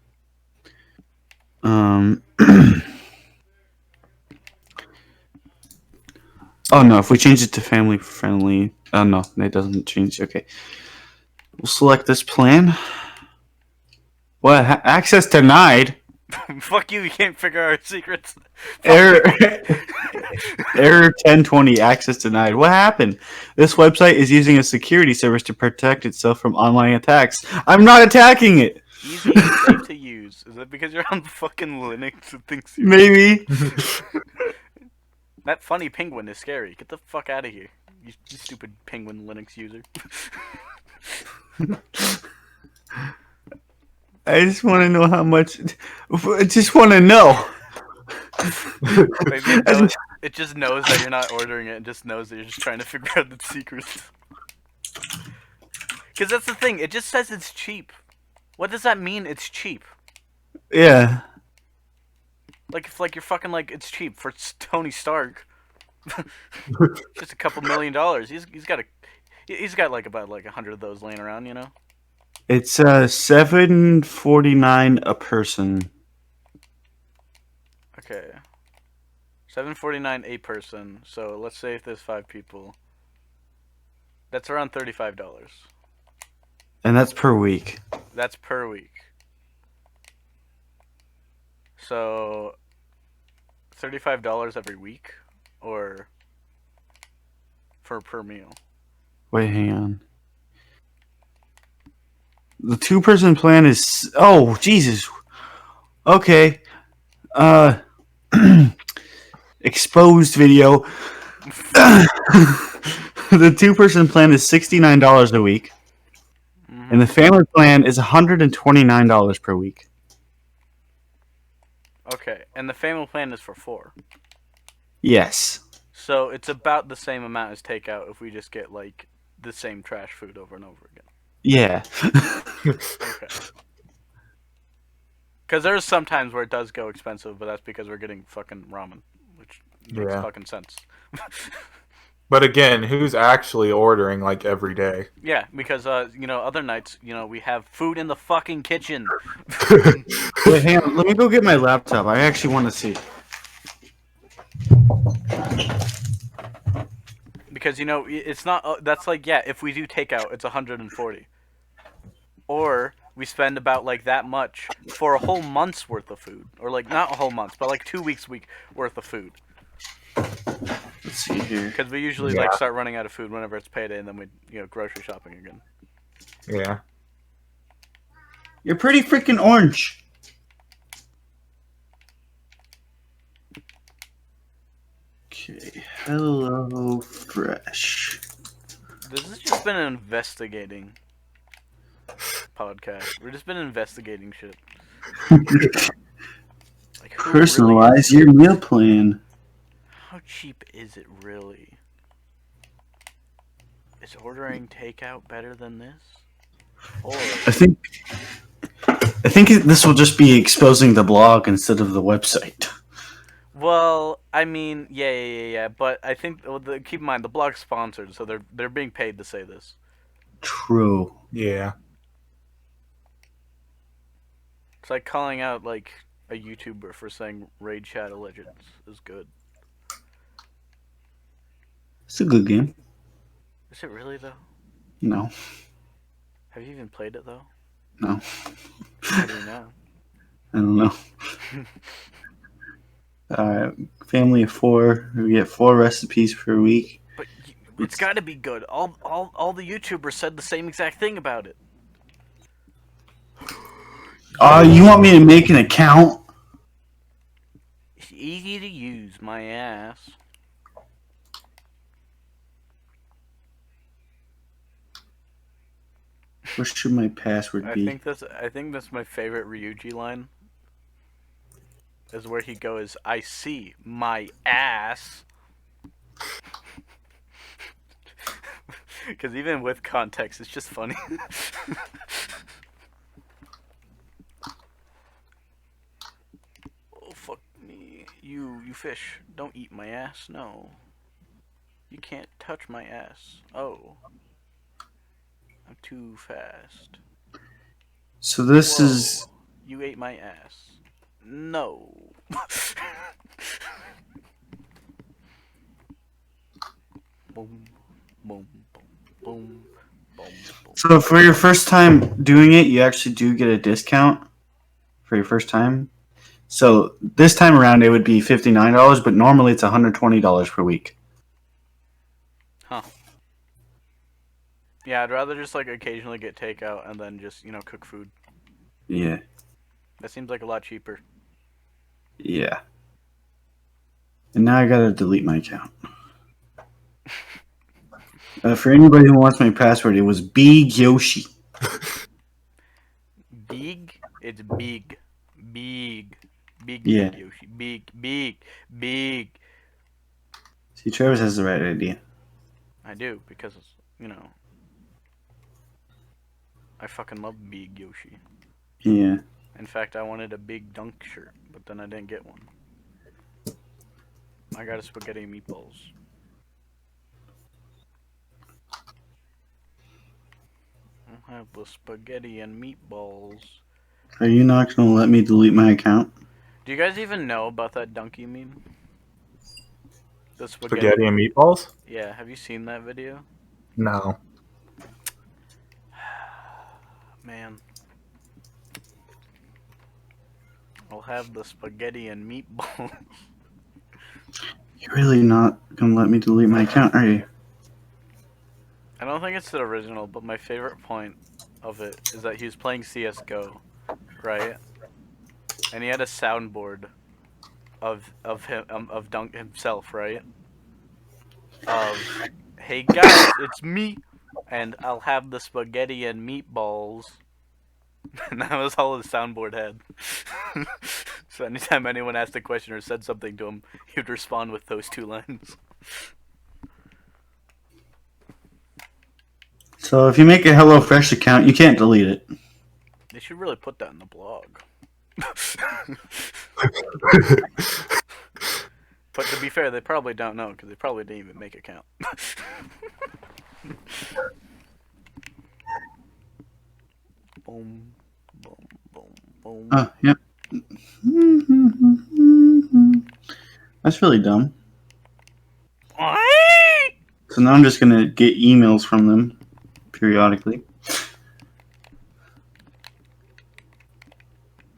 Oh no! If we change it to family friendly, oh no, it doesn't change. Okay, we'll select this plan. What? Access denied. Fuck you! You can't figure out our secrets. Error. Error 1020. Access denied. What happened? This website is using a security service to protect itself from online attacks. I'm not attacking it. Easy and safe to use. Is that because you're on fucking Linux and thinks you? Maybe. That funny penguin is scary. Get the fuck out of here, you stupid penguin Linux user. I just want to know how much. I just want to know. Maybe it just knows that you're not ordering it and just knows that you're just trying to figure out the secrets. Because that's the thing. It just says it's cheap. What does that mean? It's cheap. Yeah. Like if you're fucking like it's cheap for Tony Stark. Just a couple $1 million. He's got like about like 100 of those laying around, you know. It's $7.49 a person. Okay. $7.49 a person. So let's say if there's 5 people, that's around $35. And that's per week. That's per week. So $35 every week, or for per meal. Wait, hang on. The 2-person plan is Jesus. Okay. Exposed video. The 2-person plan is $69 a week. Mm-hmm. And the family plan is $129 per week. Okay, and the family plan is for 4. Yes. So it's about the same amount as takeout if we just get like the same trash food over and over again. Yeah. Okay. Because there's some times where it does go expensive, but that's because we're getting fucking ramen, which makes fucking sense. But again, who's actually ordering like every day? Yeah, because other nights, we have food in the fucking kitchen. Wait, hang on. Let me go get my laptop. I actually want to see. Because it's not. That's like, yeah. If we do takeout, it's 140. Or we spend about like that much for a whole month's worth of food, or like not a whole month, but like 2 weeks worth of food. Let's see here. Because we usually like start running out of food whenever it's payday, and then we grocery shopping again. Yeah. You're pretty freaking orange. Okay, Hello Fresh. This has just been an investigating podcast. We've just been investigating shit. Like, Personalize your meal plan. How cheap is it really? Is ordering takeout better than this? Or I think this will just be exposing the blog instead of the website. well, I mean, yeah. But I think keep in mind the blog's sponsored, so they're being paid to say this. True. Yeah. It's like calling out like a YouTuber for saying Raid Shadow Legends is good. It's a good game. Is it really though? No. Have you even played it though? No. How do you know? I don't know. Family of 4. We get 4 recipes per week. But it's got to be good. All the YouTubers said the same exact thing about it. You want me to make an account? It's easy to use, my ass. What should my password be? I think that's my favorite Ryuji line. Is where he goes, "I see my ass." Because even with context, it's just funny. Oh fuck me, you fish! Don't eat my ass. No, you can't touch my ass. Oh. I'm too fast. So this is... You ate my ass. No. Boom, boom, boom, boom, boom. So for your first time doing it, you actually do get a discount for your first time. So this time around, it would be $59, but normally it's $120 per week. Huh. Yeah, I'd rather just like occasionally get takeout and then just cook food. Yeah. That seems like a lot cheaper. Yeah. And now I gotta delete my account. For anybody who wants my password, it was Big Yoshi. Big? It's big. Big. Big Yeah. Yoshi. Big. See, Travis has the right idea. I do, because, I fucking love Big Yoshi. Yeah. In fact, I wanted a big dunk shirt, but then I didn't get one. I got a spaghetti and meatballs. I'll have the spaghetti and meatballs. Are you not gonna let me delete my account? Do you guys even know about that donkey meme? The Spaghetti and meatballs? Yeah, have you seen that video? No. Man. I'll have the spaghetti and meatballs. You're really not gonna let me delete my account, are you? I don't think it's the original, but my favorite point of it is that he was playing CS:GO, right? And he had a soundboard of Dunk himself, right? Of, "Hey guys, it's me, and I'll have the spaghetti and meatballs." And that was all the soundboard had. So anytime anyone asked a question or said something to him, he would respond with those 2 lines. So if you make a HelloFresh account, you can't delete it. They should really put that in the blog. Put to be fair, they probably don't know because they probably didn't even make it count. Boom, boom, boom, boom. Yep. That's really dumb. So now I'm just gonna get emails from them periodically.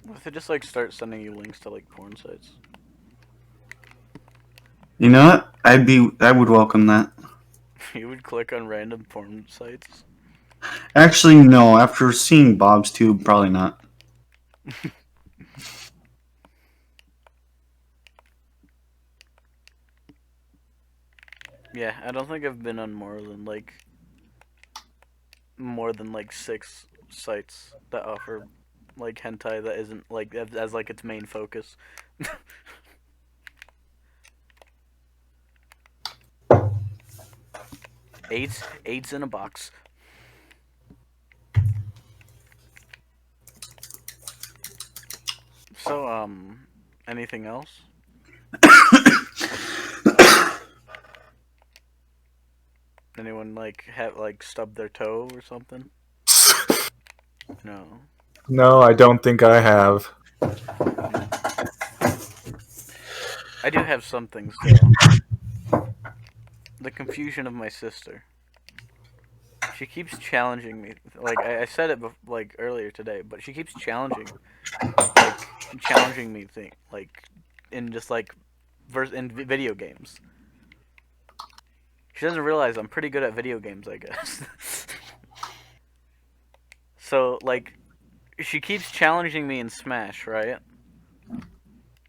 What if they just like start sending you links to like porn sites? You know what? I would welcome that. You would click on random porn sites. Actually, no. After seeing Bob's Tube, probably not. Yeah, I don't think I've been on more than like 6 sites that offer like hentai that isn't like as like its main focus. AIDS in a box. So anything else? Anyone like have like stubbed their toe or something? No. No, I don't think I have. I do have some things though. The confusion of my sister. She keeps challenging me. Like I said it like earlier today, but she keeps challenging me like in just like in video games. She doesn't realize I'm pretty good at video games, I guess. So like she keeps challenging me in Smash, right?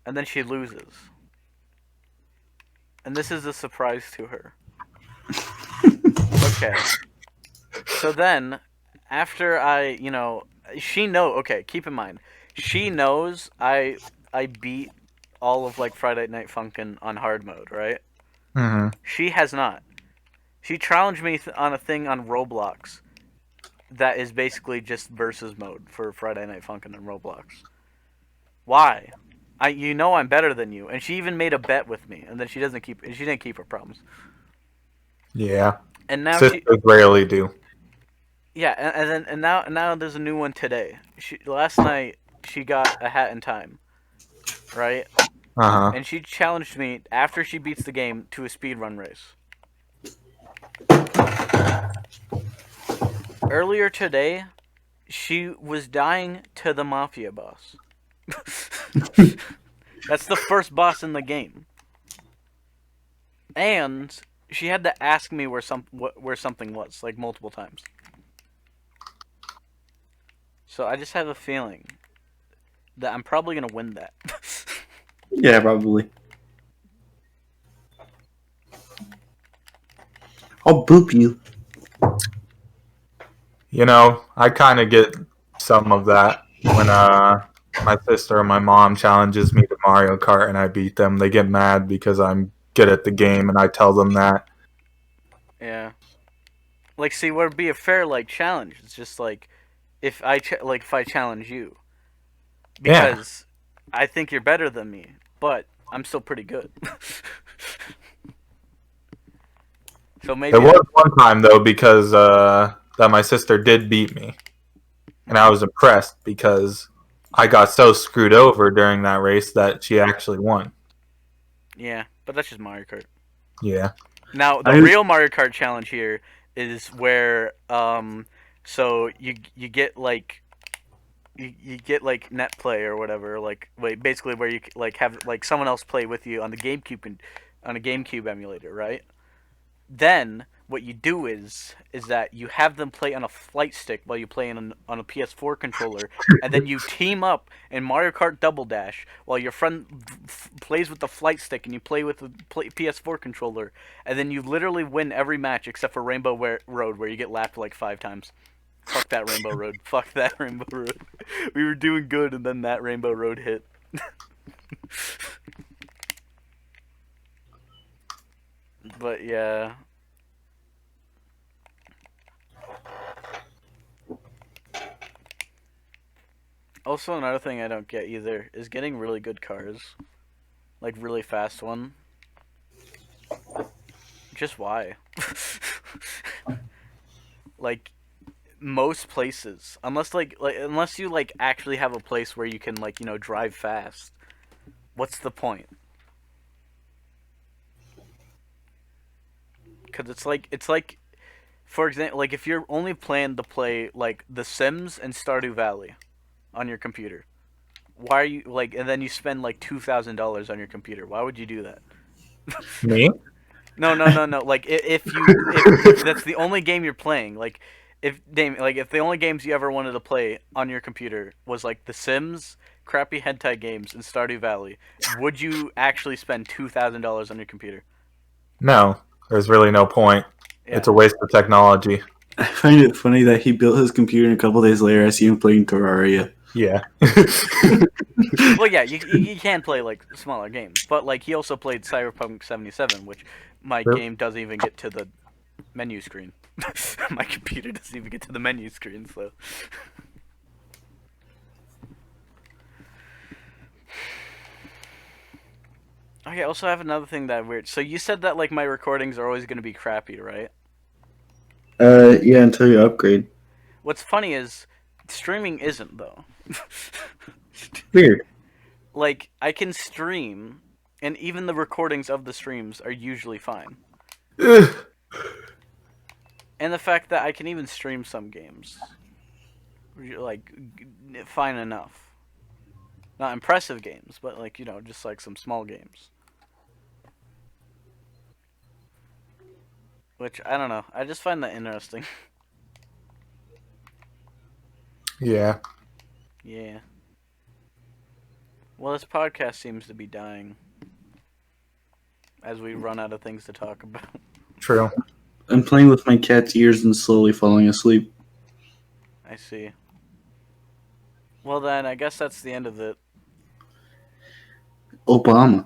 And then she loses. And this is a surprise to her. Okay. So then, after okay, keep in mind, she knows I beat all of like Friday Night Funkin' on hard mode, right? Mm-hmm. She has not. She challenged me on a thing on Roblox that is basically just versus mode for Friday Night Funkin' on Roblox. Why? I'm better than you, and she even made a bet with me, and then she didn't keep her promise. Yeah. And now Sisters rarely do. Yeah, and now there's a new one today. Last night she got a hat in time, right? Uh-huh. And she challenged me after she beats the game to a speedrun race. Earlier today, she was dying to the mafia boss. That's the first boss in the game. And she had to ask me where something was like multiple times. So I just have a feeling that I'm probably gonna win that. Yeah, probably. I'll boop you. You know, I kind of get some of that when my sister or my mom challenges me to Mario Kart and I beat them. They get mad because I'm good at the game and I tell them that. Yeah. Like, see, what would be a fair like challenge? It's just like if I challenge you because I think you're better than me, but I'm still pretty good. So maybe There was one time though because that my sister did beat me, and I was impressed because I got so screwed over during that race that she actually won. Yeah, but that's just Mario Kart. Yeah. Now the real Mario Kart challenge here is where so you get like you get like net play or whatever, like basically where you like have like someone else play with you on the GameCube on a GameCube emulator, right? Then what you do is that you have them play on a flight stick while you play on a PS4 controller, and then you team up in Mario Kart Double Dash while your friend plays with the flight stick and you play with the PS4 controller, and then you literally win every match except for Rainbow Road where you get lapped like 5 times. Fuck that Rainbow Road. Fuck that Rainbow Road. We were doing good and then that Rainbow Road hit. But yeah. Also, another thing I don't get either is getting really good cars. Like, really fast one. Just why? Like most places, unless you like actually have a place where you can like drive fast. What's the point? Because it's like for example, like if you're only planning to play like The Sims and Stardew Valley on your computer, why are you like? And then you spend like $2,000 on your computer. Why would you do that? Me? No, no, no, no. Like if that's the only game you're playing, like if the only games you ever wanted to play on your computer was like The Sims, crappy hentai games, and Stardew Valley, would you actually spend $2,000 on your computer? No, there's really no point. Yeah. It's a waste of technology. I find it funny that he built his computer and a couple days later I see him playing Terraria. Yeah. Well, yeah, you can play like smaller games, but like he also played Cyberpunk 77, which my Sure. game doesn't even get to the menu screen. My computer doesn't even get to the menu screen, so. Okay, also I have another thing that weird. So you said that like my recordings are always going to be crappy, right? Yeah, until you upgrade. What's funny is streaming isn't though. Weird. Like I can stream, and even the recordings of the streams are usually fine. And the fact that I can even stream some games, like fine enough. Not impressive games, but like just like some small games. Which I don't know. I just find that interesting. Yeah. Yeah. Well, this podcast seems to be dying as we run out of things to talk about. True. I'm playing with my cat's ears and slowly falling asleep. I see. Well then, I guess that's the end of it. Obama.